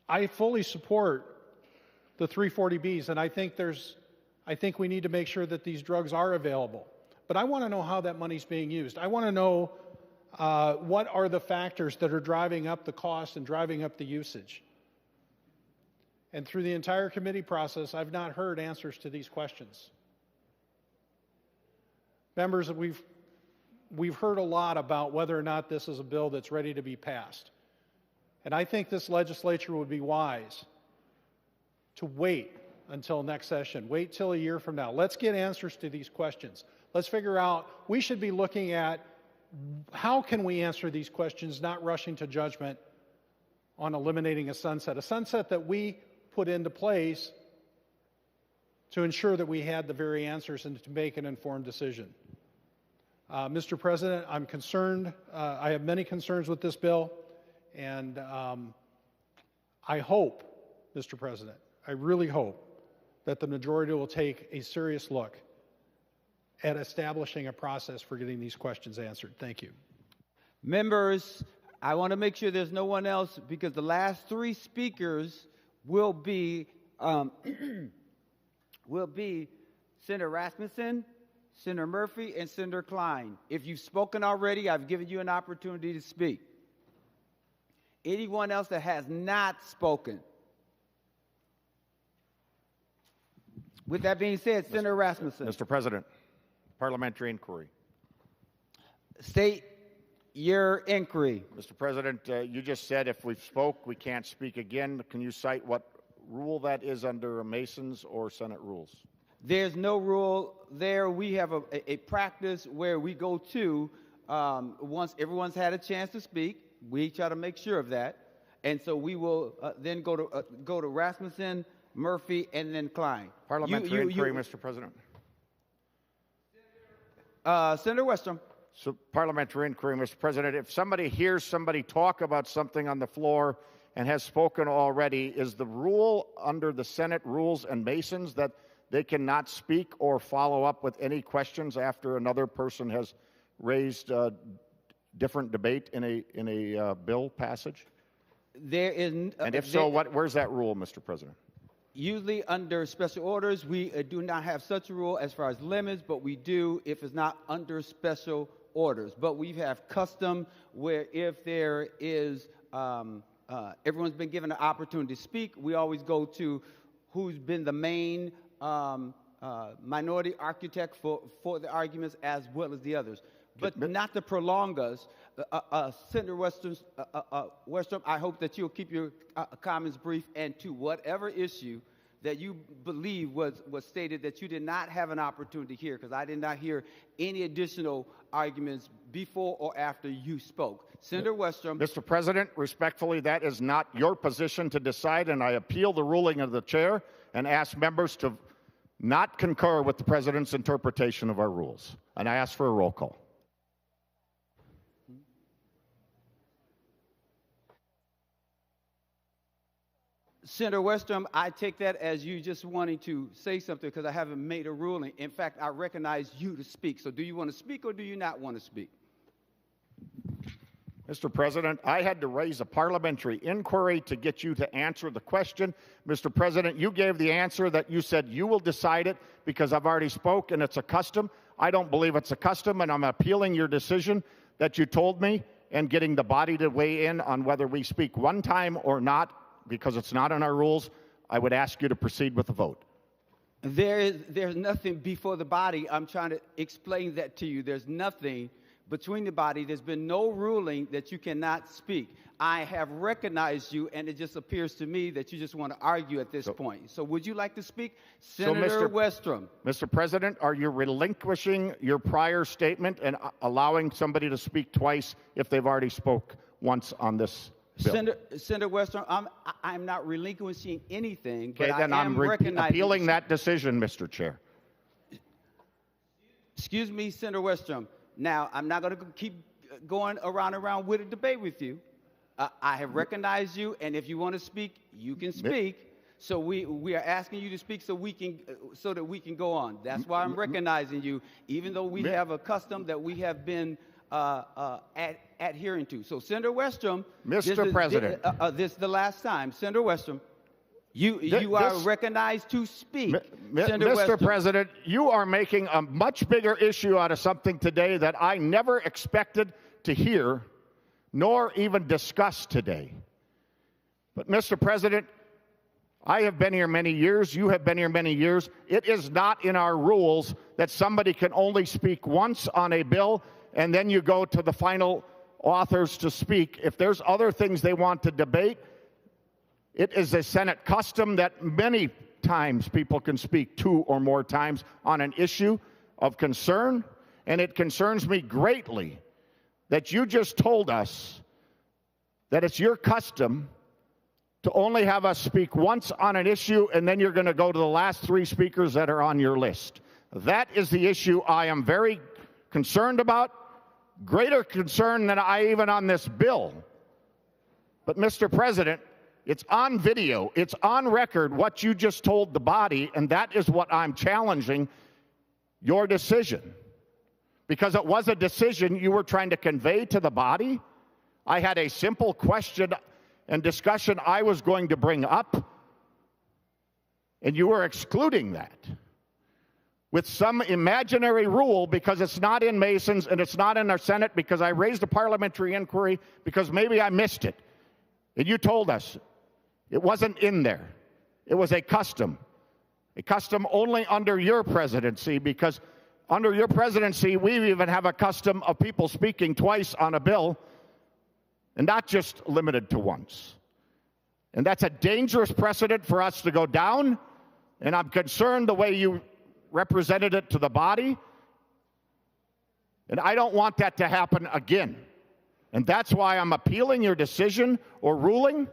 I fully support the 340Bs, and I think we need to make sure that these drugs are available. But I want to know how that money's being used. I want to know what are the factors that are driving up the cost and driving up the usage. And through the entire committee process, I've not heard answers to these questions. Members, we've heard a lot about whether or not this is a bill that's ready to be passed. And I think this legislature would be wise to wait until next session. Wait till a year from now. Let's get answers to these questions. Let's figure out, we should be looking at how can we answer these questions, not rushing to judgment on eliminating a sunset that we put into place to ensure that we had the very answers and to make an informed decision. Mr. President, I'm concerned. I have many concerns with this bill, and I hope, Mr. President, I really hope that the majority will take a serious look at establishing a process for getting these questions answered. Thank you. Members, I want to make sure there's no one else because the last three speakers will be Senator Rasmussen, Senator Murphy, and Senator Klein. If you've spoken already, I've given you an opportunity to speak. Anyone else that has not spoken? With that being said, Senator Rasmussen. Mr. President, parliamentary inquiry. State your inquiry. Mr. President, you just said if we've spoke, we can't speak again. Can you cite what rule that is under Mason's or Senate rules? There's no rule there. We have a practice where we go to, once everyone's had a chance to speak, we try to make sure of that. And so we will then go to Rasmussen, Murphy, and then Klein. Parliamentary inquiry, Mr. President. Senator Westrom. So parliamentary inquiry, Mr. President. If somebody hears somebody talk about something on the floor and has spoken already, is the rule under the Senate rules and Masons that they cannot speak or follow up with any questions after another person has raised different debate in a bill passage? There is, and if so, where's that rule, Mr. President? Usually under special orders, we do not have such a rule as far as limits, but we do if it's not under special orders. But we have custom where if there is, everyone's been given an opportunity to speak, we always go to who's been the main minority architect for the arguments as well as the others. But not to prolong us, Senator Westrom, I hope that you'll keep your comments brief, and to whatever issue that you believe was stated that you did not have an opportunity to hear, because I did not hear any additional arguments before or after you spoke. Senator Westrom. Mr. President, respectfully, that is not your position to decide, and I appeal the ruling of the chair and ask members to not concur with the President's interpretation of our rules. And I ask for a roll call. Senator Westrom, I take that as you just wanting to say something because I haven't made a ruling. In fact, I recognize you to speak. So do you want to speak or do you not want to speak? Mr. President, I had to raise a parliamentary inquiry to get you to answer the question. Mr. President, you gave the answer that you said you will decide it because I've already spoke and it's a custom. I don't believe it's a custom, and I'm appealing your decision that you told me and getting the body to weigh in on whether we speak one time or not, because it's not in our rules. I would ask you to proceed with the vote. There's nothing before the body. I'm trying to explain that to you. There's nothing between the body. There's been no ruling that you cannot speak. I have recognized you, and it just appears to me that you just want to argue at this point. So would you like to speak? Senator Westrom. Mr. President, are you relinquishing your prior statement and allowing somebody to speak twice if they've already spoke once on this bill? Senator Westrom, I'm not relinquishing anything, Okay, but then I am recognizing... appealing that decision, Mr. Chair. Excuse me, Senator Westrom. Now, I'm not going to keep going around with a debate with you. I have recognized you, and if you want to speak, you can speak. So we are asking you to speak so that we can go on. That's why I'm recognizing you, even though we have a custom that we have been adhering to. So, Senator Westrom, Mr. President, this is the last time. Senator Westrom. You are recognized to speak. Senator Mr. Western. President, you are making a much bigger issue out of something today that I never expected to hear, nor even discuss today. But, Mr. President, I have been here many years. You have been here many years. It is not in our rules that somebody can only speak once on a bill, and then you go to the final authors to speak. If there's other things they want to debate, it is a Senate custom that many times people can speak 2 or more times on an issue of concern, and it concerns me greatly that you just told us that it's your custom to only have us speak once on an issue, and then you're going to go to the last 3 speakers that are on your list. That is the issue I am very concerned about, greater concern than I even on this bill. But, Mr. President, it's on video, it's on record what you just told the body, and that is what I'm challenging your decision. Because it was a decision you were trying to convey to the body. I had a simple question and discussion I was going to bring up, and you were excluding that with some imaginary rule because it's not in Mason's and it's not in our Senate, because I raised a parliamentary inquiry because maybe I missed it. And you told us it wasn't in there. It was a custom only under your presidency, because under your presidency, we even have a custom of people speaking twice on a bill and not just limited to once. And that's a dangerous precedent for us to go down, and I'm concerned the way you represented it to the body, and I don't want that to happen again. And that's why I'm appealing your decision or ruling,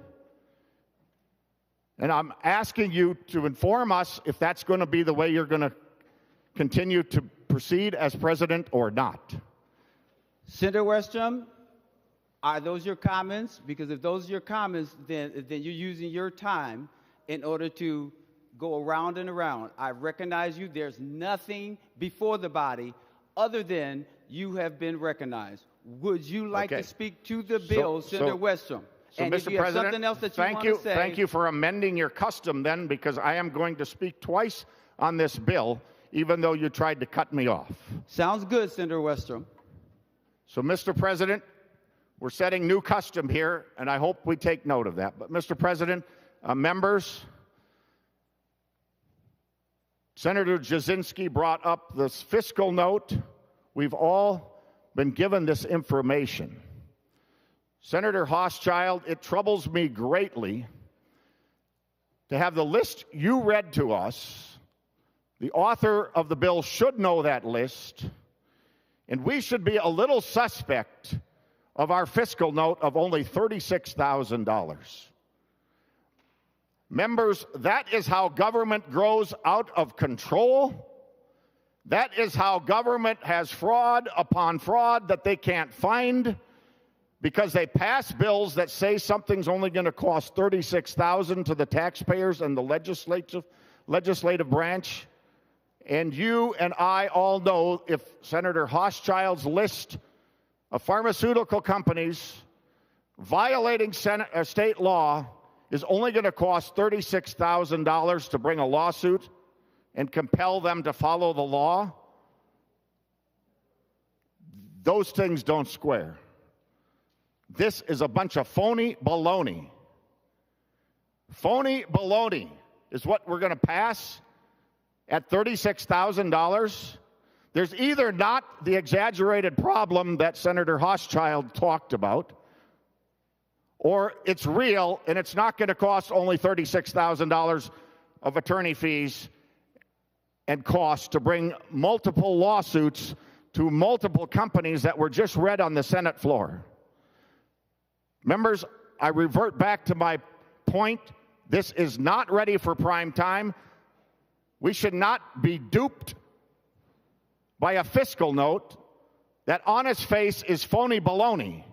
and I'm asking you to inform us if that's going to be the way you're going to continue to proceed as president or not. Senator Westrom, are those your comments? Because if those are your comments, then you're using your time in order to go around and around. I recognize you. There's nothing before the body other than you have been recognized. Would you like to speak to the bill, Senator Westrom? So, and Mr. if you have President, something else that you want to say, thank you for amending your custom then, because I am going to speak twice on this bill, even though you tried to cut me off. Sounds good, Senator Westrom. So, Mr. President, we're setting new custom here, and I hope we take note of that. But, Mr. President, members, Senator Jasinski brought up this fiscal note. We've all been given this information. Senator Hochschild, it troubles me greatly to have the list you read to us. The author of the bill should know that list, and we should be a little suspect of our fiscal note of only $36,000. Members, that is how government grows out of control. That is how government has fraud upon fraud that they can't find, because they pass bills that say something's only going to cost $36,000 to the taxpayers and the legislative branch. And you and I all know if Senator Hochschild's list of pharmaceutical companies violating state law is only going to cost $36,000 to bring a lawsuit and compel them to follow the law, those things don't square. This is a bunch of phony baloney. Phony baloney is what we're going to pass at $36,000. There's either not the exaggerated problem that Senator Hochschild talked about, or it's real and it's not going to cost only $36,000 of attorney fees and costs to bring multiple lawsuits to multiple companies that were just read on the Senate floor. Members, I revert back to my point. This is not ready for prime time. We should not be duped by a fiscal note that on its face is phony baloney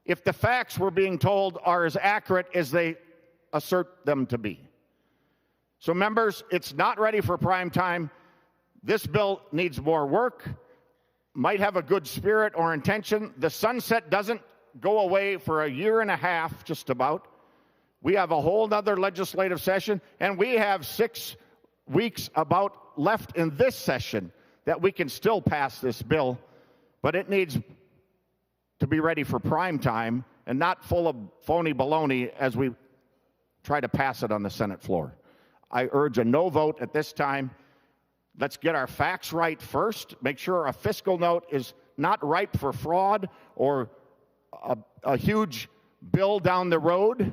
if the facts we're being told are as accurate as they assert them to be. So, members, it's not ready for prime time. This bill needs more work, might have a good spirit or intention. The sunset doesn't go away for a year and a half, just about. We have a whole other legislative session, and we have 6 weeks about left in this session that we can still pass this bill, but it needs to be ready for prime time and not full of phony baloney as we try to pass it on the Senate floor. I urge a no vote at this time. Let's get our facts right first. Make sure a fiscal note is not ripe for fraud or a huge bill down the road.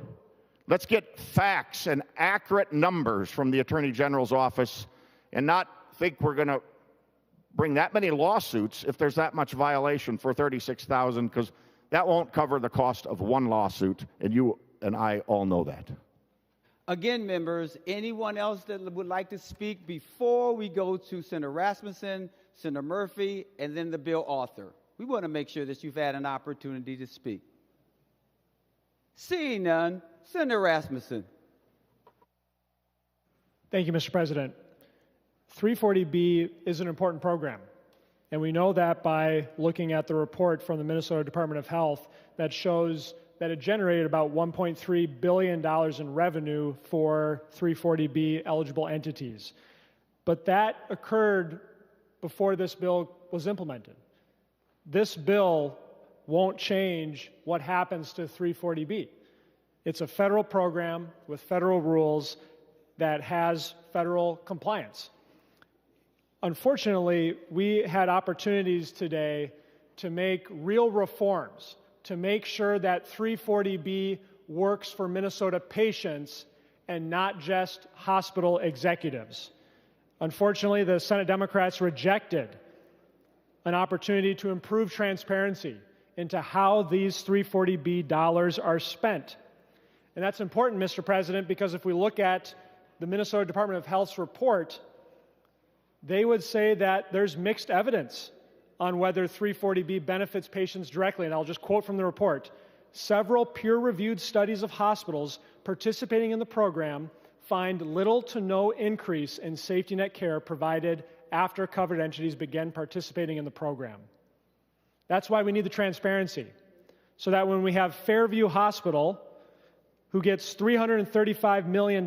Let's get facts and accurate numbers from the Attorney General's office and not think we're going to bring that many lawsuits if there's that much violation for $36,000, because that won't cover the cost of one lawsuit, and you and I all know that. Again, members, anyone else that would like to speak before we go to Senator Rasmussen, Senator Murphy, and then the bill author? We want to make sure that you've had an opportunity to speak. Seeing none, Senator Rasmussen. Thank you, Mr. President. 340B is an important program, and we know that by looking at the report from the Minnesota Department of Health that shows that it generated about $1.3 billion in revenue for 340B eligible entities. But that occurred before this bill was implemented. This bill won't change what happens to 340B. It's a federal program with federal rules that has federal compliance. Unfortunately, we had opportunities today to make real reforms to make sure that 340B works for Minnesota patients and not just hospital executives. Unfortunately, the Senate Democrats rejected an opportunity to improve transparency into how these 340B dollars are spent. And that's important, Mr. President, because if we look at the Minnesota Department of Health's report, they would say that there's mixed evidence on whether 340B benefits patients directly. And I'll just quote from the report. Several peer-reviewed studies of hospitals participating in the program find little to no increase in safety net care provided after covered entities begin participating in the program. That's why we need the transparency, so that when we have Fairview Hospital, who gets $335 million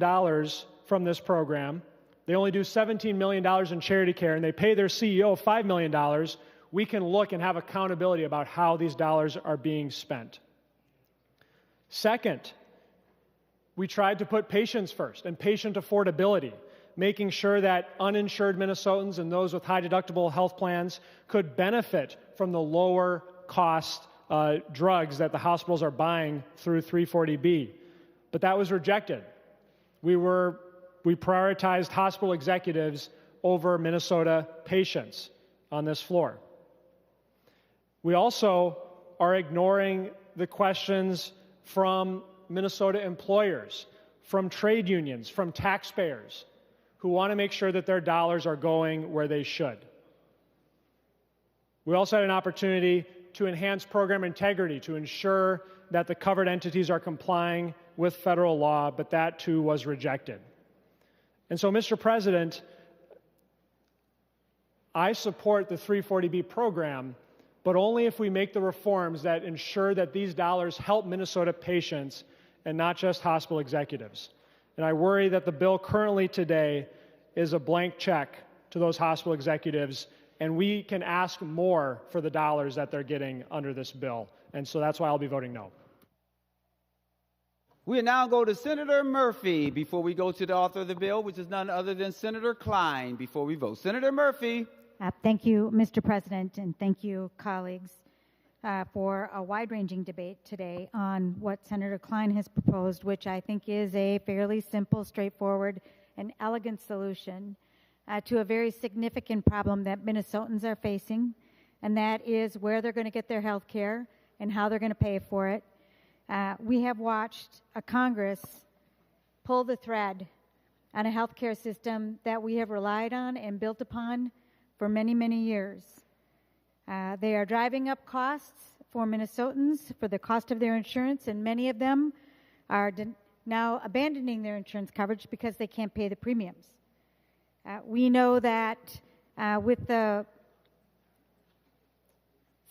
from this program, they only do $17 million in charity care, and they pay their CEO $5 million, we can look and have accountability about how these dollars are being spent. Second, we tried to put patients first and patient affordability, making sure that uninsured Minnesotans and those with high deductible health plans could benefit from the lower cost drugs that the hospitals are buying through 340B. But that was rejected. We prioritized hospital executives over Minnesota patients on this floor. We also are ignoring the questions from Minnesota employers, from trade unions, from taxpayers who want to make sure that their dollars are going where they should. We also had an opportunity to enhance program integrity, to ensure that the covered entities are complying with federal law, but that too was rejected. And so, Mr. President, I support the 340B program, but only if we make the reforms that ensure that these dollars help Minnesota patients and not just hospital executives. And I worry that the bill currently today is a blank check to those hospital executives, and we can ask more for the dollars that they're getting under this bill. And so that's why I'll be voting no. We now go to Senator Murphy before we go to the author of the bill, which is none other than Senator Klein, before we vote. Senator Murphy. Thank you, Mr. President, and thank you, colleagues, for a wide-ranging debate today on what Senator Klein has proposed, which I think is a fairly simple, straightforward, and elegant solution to a very significant problem that Minnesotans are facing, and that is where they're going to get their health care and how they're going to pay for it. We have watched a Congress pull the thread on a health care system that we have relied on and built upon for many, many years. They are driving up costs for Minnesotans for the cost of their insurance, and many of them are now abandoning their insurance coverage because they can't pay the premiums. We know that with the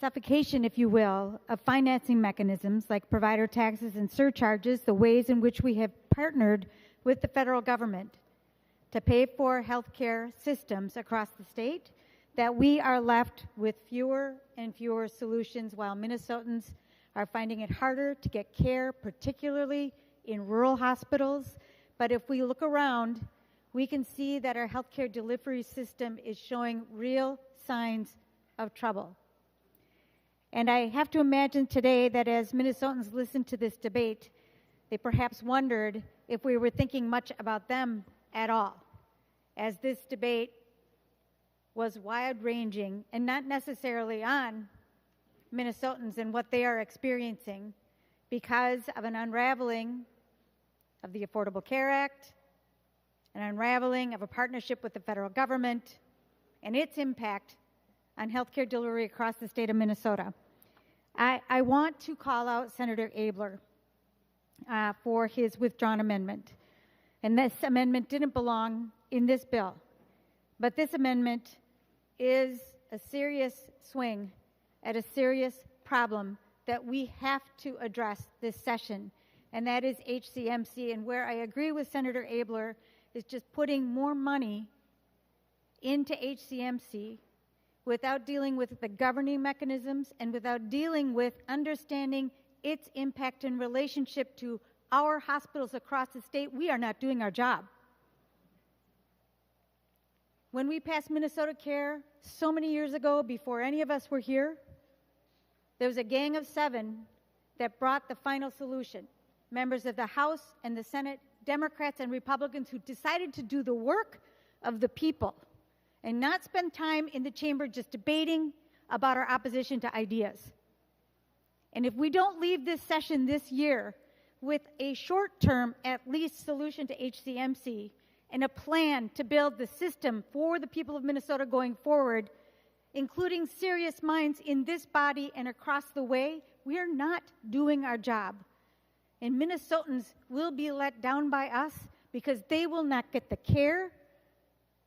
suffocation, if you will, of financing mechanisms like provider taxes and surcharges, the ways in which we have partnered with the federal government to pay for healthcare systems across the state, that we are left with fewer and fewer solutions while Minnesotans are finding it harder to get care, particularly in rural hospitals. But if we look around, we can see that our healthcare delivery system is showing real signs of trouble. And I have to imagine today that as Minnesotans listen to this debate, they perhaps wondered if we were thinking much about them at all, as this debate was wide-ranging and not necessarily on Minnesotans and what they are experiencing because of an unraveling of the Affordable Care Act, an unraveling of a partnership with the federal government, and its impact on healthcare delivery across the state of Minnesota. I want to call out Senator Abler for his withdrawn amendment. And this amendment didn't belong in this bill. But this amendment is a serious swing at a serious problem that we have to address this session, and that is HCMC. And where I agree with Senator Abler is just putting more money into HCMC without dealing with the governing mechanisms and without dealing with understanding its impact in relationship to our hospitals across the state. We are not doing our job. When we passed Minnesota Care so many years ago, before any of us were here, there was a gang of 7 that brought the final solution. Members of the House and the Senate, Democrats and Republicans, who decided to do the work of the people and not spend time in the chamber just debating about our opposition to ideas. And if we don't leave this session this year with a short-term, at least, solution to HCMC and a plan to build the system for the people of Minnesota going forward, including serious minds in this body and across the way, we are not doing our job. And Minnesotans will be let down by us because they will not get the care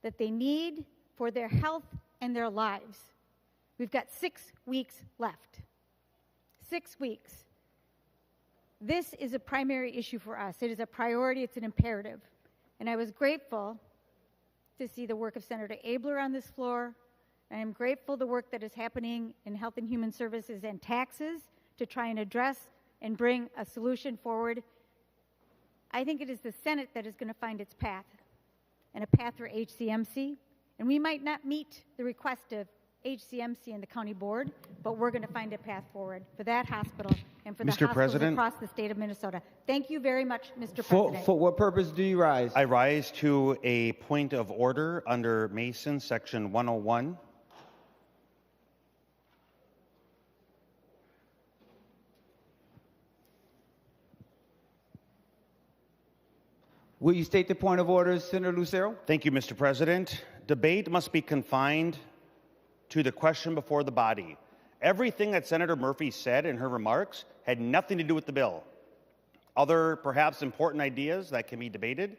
that they need for their health and their lives. We've got 6 weeks left. 6 weeks. This is a primary issue for us. It is a priority. It's an imperative. And I was grateful to see the work of Senator Abler on this floor. I am grateful the work that is happening in Health and Human Services and taxes to try and address and bring a solution forward. I think it is the Senate that is going to find its path, and a path for HCMC. And we might not meet the request of HCMC and the county board, but we're going to find a path forward for that hospital and for the hospitals across the state of Minnesota. Thank you very much, Mr. President. For what purpose do you rise? I rise to a point of order under Mason, Section 101. Will you state the point of order, Senator Lucero? Thank you, Mr. President. Debate must be confined to the question before the body. Everything that Senator Murphy said in her remarks had nothing to do with the bill. Other, perhaps important ideas that can be debated,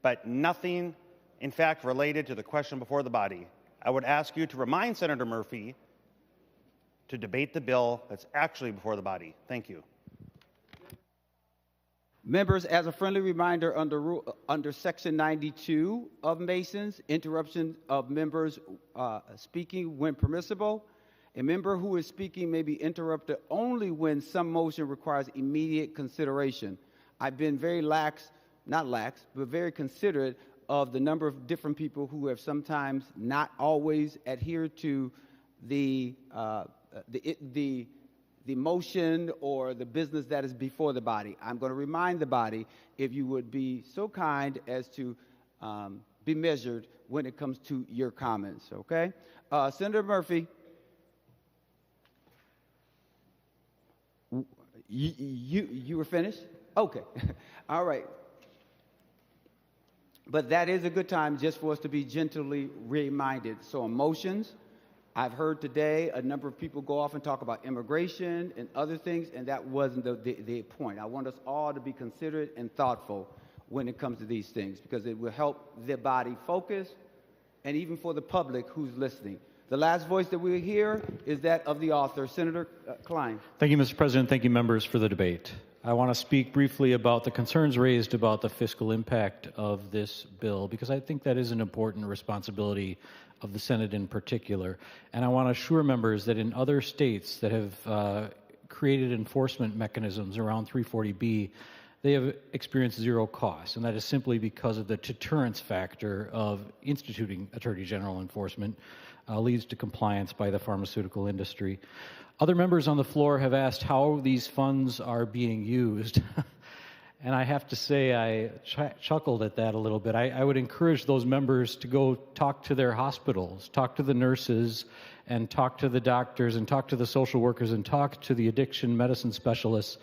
but nothing, in fact, related to the question before the body. I would ask you to remind Senator Murphy to debate the bill that's actually before the body. Thank you. Members, as a friendly reminder, under Section 92 of Mason's, interruption of members speaking when permissible. A member who is speaking may be interrupted only when some motion requires immediate consideration. I've been very very considerate of the number of different people who have sometimes not always adhered to the motion or the business that is before the body. I'm going to remind the body, if you would be so kind as to be measured when it comes to your comments, okay? Senator Murphy, you were finished? Okay, all right. But that is a good time just for us to be gently reminded. So on motions, I've heard today a number of people go off and talk about immigration and other things, and that wasn't the point. I want us all to be considerate and thoughtful when it comes to these things, because it will help the body focus, and even for the public who's listening. The last voice that we hear is that of the author, Senator Klein. Thank you, Mr. President. Thank you, members, for the debate. I want to speak briefly about the concerns raised about the fiscal impact of this bill, because I think that is an important responsibility of the Senate in particular. And I want to assure members that in other states that have created enforcement mechanisms around 340B, they have experienced zero costs, and that is simply because of the deterrence factor of instituting Attorney General enforcement leads to compliance by the pharmaceutical industry. Other members on the floor have asked how these funds are being used. And I have to say, I chuckled at that a little bit. I would encourage those members to go talk to their hospitals, talk to the nurses, and talk to the doctors, and talk to the social workers, and talk to the addiction medicine specialists.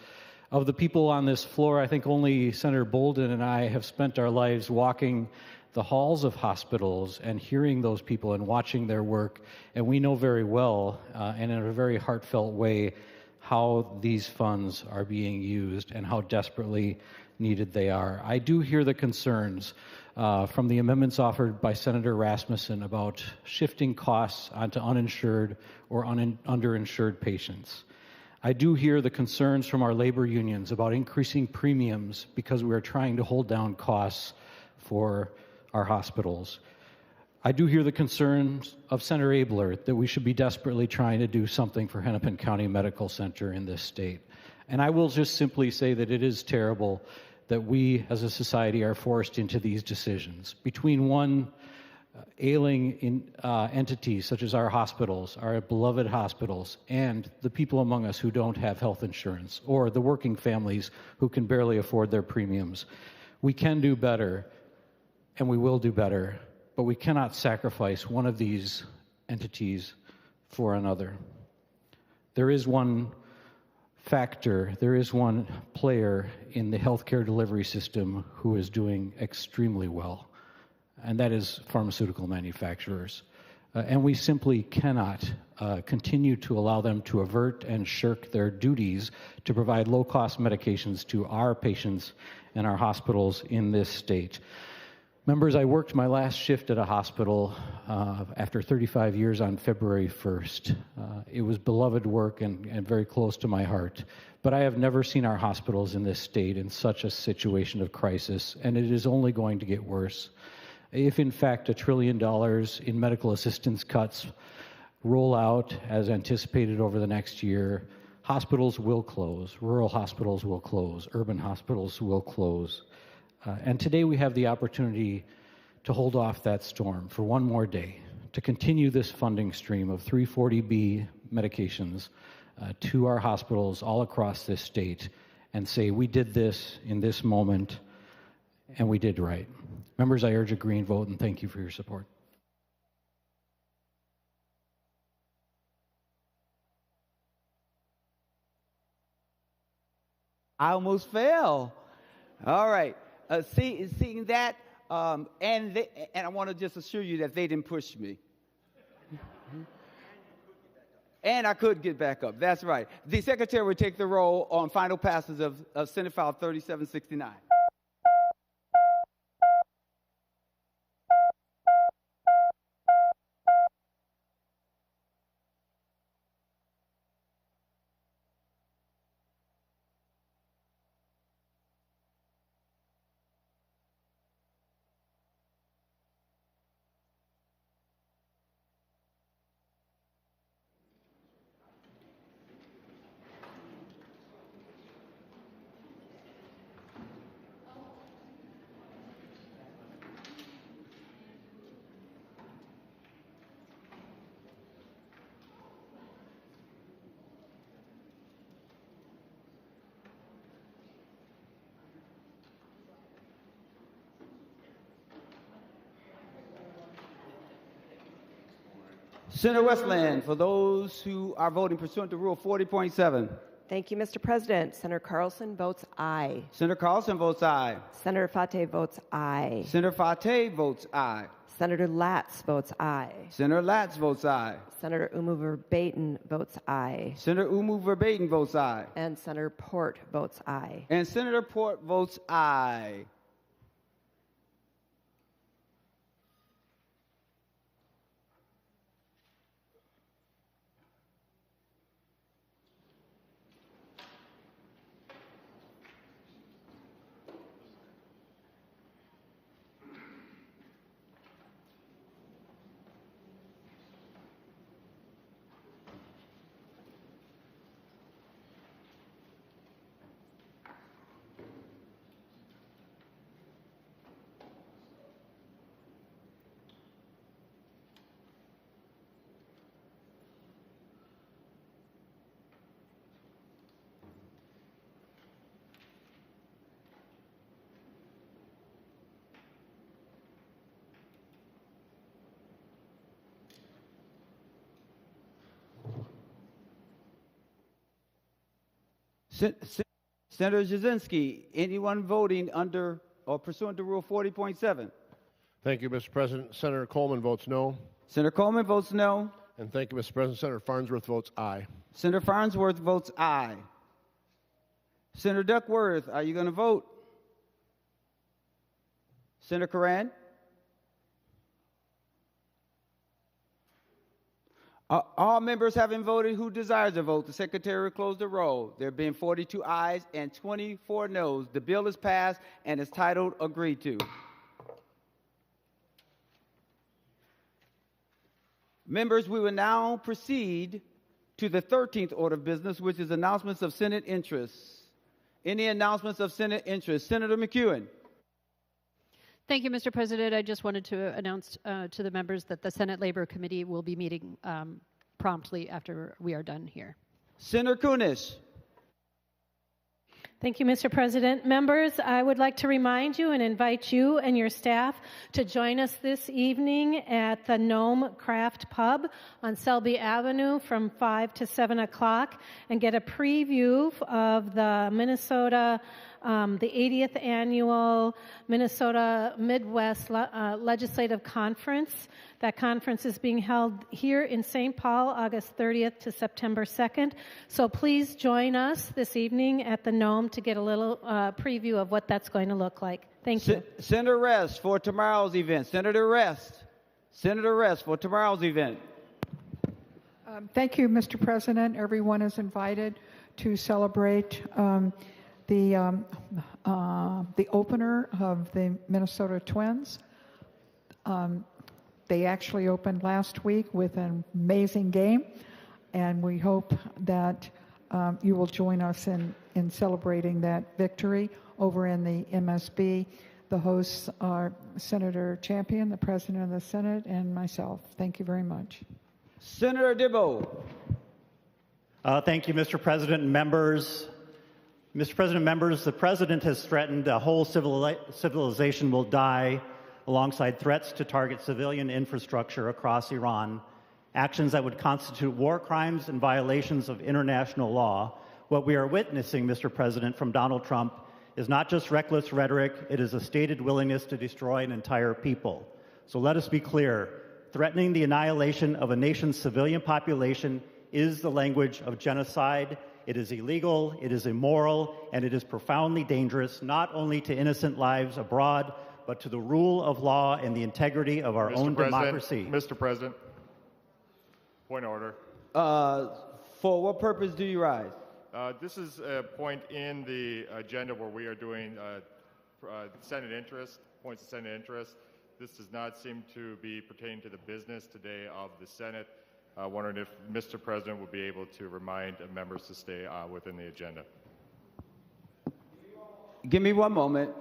Of the people on this floor, I think only Senator Bolden and I have spent our lives walking the halls of hospitals and hearing those people and watching their work, and we know very well, and in a very heartfelt way, how these funds are being used and how desperately needed they are. I do hear the concerns from the amendments offered by Senator Rasmussen about shifting costs onto uninsured or underinsured patients. I do hear the concerns from our labor unions about increasing premiums because we are trying to hold down costs for our hospitals. I do hear the concerns of Senator Abler that we should be desperately trying to do something for Hennepin County Medical Center in this state. And I will just simply say that it is terrible that we as a society are forced into these decisions between one ailing entities such as our hospitals, our beloved hospitals, and the people among us who don't have health insurance, or the working families who can barely afford their premiums. We can do better, and we will do better, but we cannot sacrifice one of these entities for another. There is one factor, there is one player in the healthcare delivery system who is doing extremely well, and that is pharmaceutical manufacturers. And we simply cannot continue to allow them to avert and shirk their duties to provide low-cost medications to our patients and our hospitals in this state. Members, I worked my last shift at a hospital after 35 years on February 1st. It was beloved work and very close to my heart. But I have never seen our hospitals in this state in such a situation of crisis, and it is only going to get worse. If, in fact, $1 trillion in medical assistance cuts roll out as anticipated over the next year, hospitals will close, rural hospitals will close, urban hospitals will close. And today we have the opportunity to hold off that storm for one more day, to continue this funding stream of 340B medications to our hospitals all across this state and say, we did this in this moment, and we did right. Members, I urge a green vote, and thank you for your support. I almost fell. All right. Seeing that, and I want to just assure you that they didn't push me. And I could get back up. That's right. The Secretary will take the roll on final passes of Senate File 3769. Senator Westland, for those who are voting pursuant to Rule 40.7. Thank you, Mr. President. Senator Carlson votes aye. Senator Carlson votes aye. Senator Fateh votes aye. Senator Fateh votes aye. Senator Latz votes aye. Senator Latz votes aye. Senator Umu Verbaeten votes aye. Senator Umu Verbaeten votes aye. And Senator Port votes aye. And Senator Port votes aye. Senator Jasinski, anyone voting under or pursuant to Rule 40.7? Thank you, Mr. President. Senator Coleman votes no. Senator Coleman votes no. And thank you, Mr. President. Senator Farnsworth votes aye. Senator Farnsworth votes aye. Senator Duckworth, are you going to vote? Senator Coran? All members having voted who desires to vote, the secretary will close the roll. There being 42 ayes and 24 noes. The bill is passed and is titled agreed to. Members, we will now proceed to the 13th order of business, which is announcements of Senate interests. Any announcements of Senate interest? Senator McEwen. Thank you, Mr. President. I just wanted to announce to the members that the Senate Labor Committee will be meeting promptly after we are done here. Senator Kunesh. Thank you, Mr. President. Members, I would like to remind you and invite you and your staff to join us this evening at the Gnome Craft Pub on Selby Avenue from 5 to 7 o'clock and get a preview of the the 80th annual Minnesota Midwest Legislative Conference. That conference is being held here in St. Paul, August 30th to September 2nd. So please join us this evening at the Gnome to get a little preview of what that's going to look like. Thank you. Senator Rest for tomorrow's event. Senator Rest for tomorrow's event. Thank you, Mr. President. Everyone is invited to celebrate the opener of the Minnesota Twins. They actually opened last week with an amazing game, and we hope that you will join us in celebrating that victory over in the MSB. The hosts are Senator Champion, the President of the Senate, and myself. Thank you very much. Senator Dibble. Thank you, Mr. President and members. Mr. President, members, the President has threatened a whole civilization will die alongside threats to target civilian infrastructure across Iran, actions that would constitute war crimes and violations of international law. What we are witnessing, Mr. President, from Donald Trump is not just reckless rhetoric, it is a stated willingness to destroy an entire people. So let us be clear, threatening the annihilation of a nation's civilian population is the language of genocide. It is illegal, it is immoral, and it is profoundly dangerous, not only to innocent lives abroad, but to the rule of law and the integrity of our own democracy. Mr. President, point of order. For what purpose do you rise? This is a point in the agenda where we are doing Senate interest, points of Senate interest. This does not seem to be pertaining to the business today of the Senate. Wondering if Mr. President would be able to remind members to stay within the agenda. Give me one moment.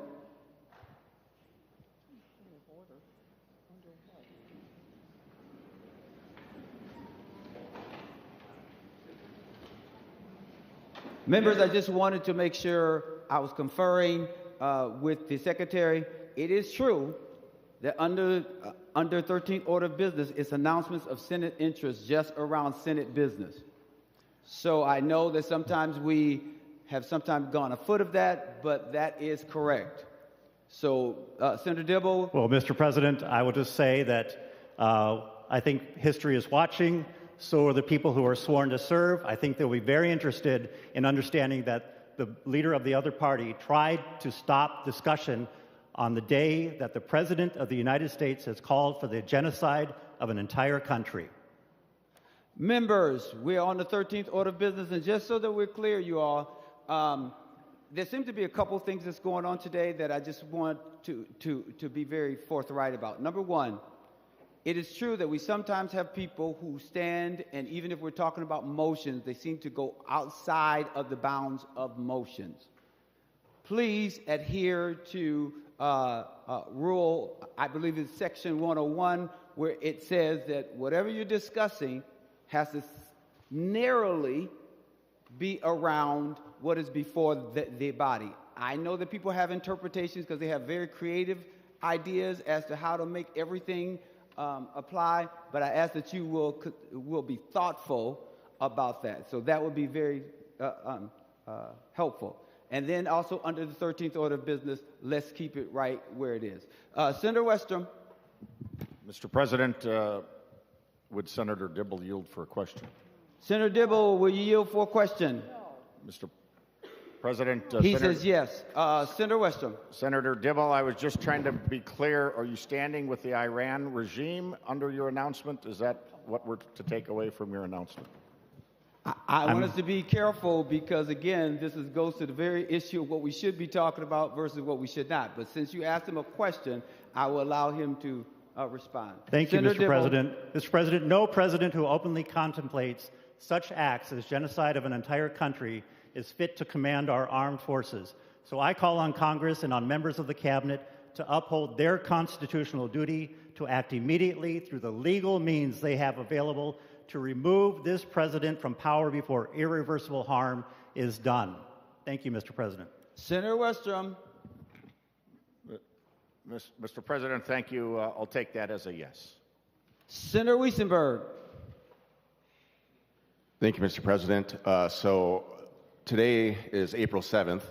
Members, I just wanted to make sure I was conferring with the Secretary. It is true that under 13th order of business, it's announcements of Senate interest just around Senate business. So I know that sometimes we have sometimes gone afoot of that, but that is correct. So, Senator Dibble. Well, Mr. President, I will just say that I think history is watching. So are the people who are sworn to serve. I think they'll be very interested in understanding that the leader of the other party tried to stop discussion on the day that the President of the United States has called for the genocide of an entire country. Members, we're on the 13th order of business, and just so that we're clear, you all, there seem to be a couple things that's going on today that I just want to be very forthright about. Number one, it is true that we sometimes have people who stand, and even if we're talking about motions, they seem to go outside of the bounds of motions. Please adhere to rule, I believe it's section 101, where it says that whatever you're discussing has to narrowly be around what is before the body. I know that people have interpretations because they have very creative ideas as to how to make everything apply, but I ask that you will be thoughtful about that. So that would be very helpful. And then also under the 13th order of business, let's keep it right where it is. Senator Westrom. Mr. President, would Senator Dibble yield for a question? Senator Dibble, will you yield for a question? Mr. President, he says yes. Senator Westrom. Senator Dibble, I was just trying to be clear. Are you standing with the Iran regime under your announcement? Is that what we're to take away from your announcement? I want us to be careful because, again, this goes to the very issue of what we should be talking about versus what we should not. But since you asked him a question, I will allow him to respond. Thank you, Senator Mr. Dibble. President. Mr. President, no president who openly contemplates such acts as genocide of an entire country is fit to command our armed forces. So I call on Congress and on members of the Cabinet to uphold their constitutional duty to act immediately through the legal means they have available to remove this president from power before irreversible harm is done. Thank you, Mr. President. Senator Westrom. Mr. President, thank you. I'll take that as a yes. Senator Weissenberg. Thank you, Mr. President. So today is April 7th,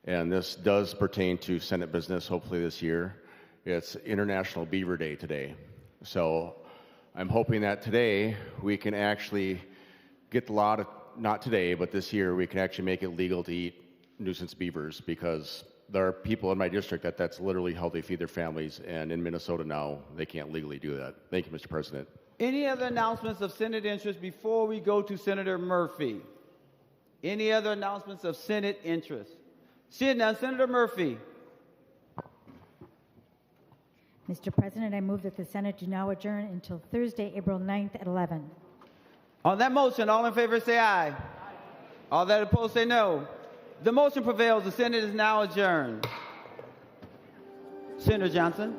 and this does pertain to Senate business, hopefully this year. It's International Beaver Day today. So I'm hoping that today we can actually get the law to, not today, but this year, we can actually make it legal to eat nuisance beavers, because there are people in my district that's literally how they feed their families, and in Minnesota now, they can't legally do that. Thank you, Mr. President. Any other announcements of Senate interest before we go to Senator Murphy? Any other announcements of Senate interest? Seeing none, Senator Murphy. Mr. President, I move that the Senate do now adjourn until Thursday, April 9th at 11. On that motion, all in favor say aye. All that opposed say no. The motion prevails. The Senate is now adjourned. Senator Johnson.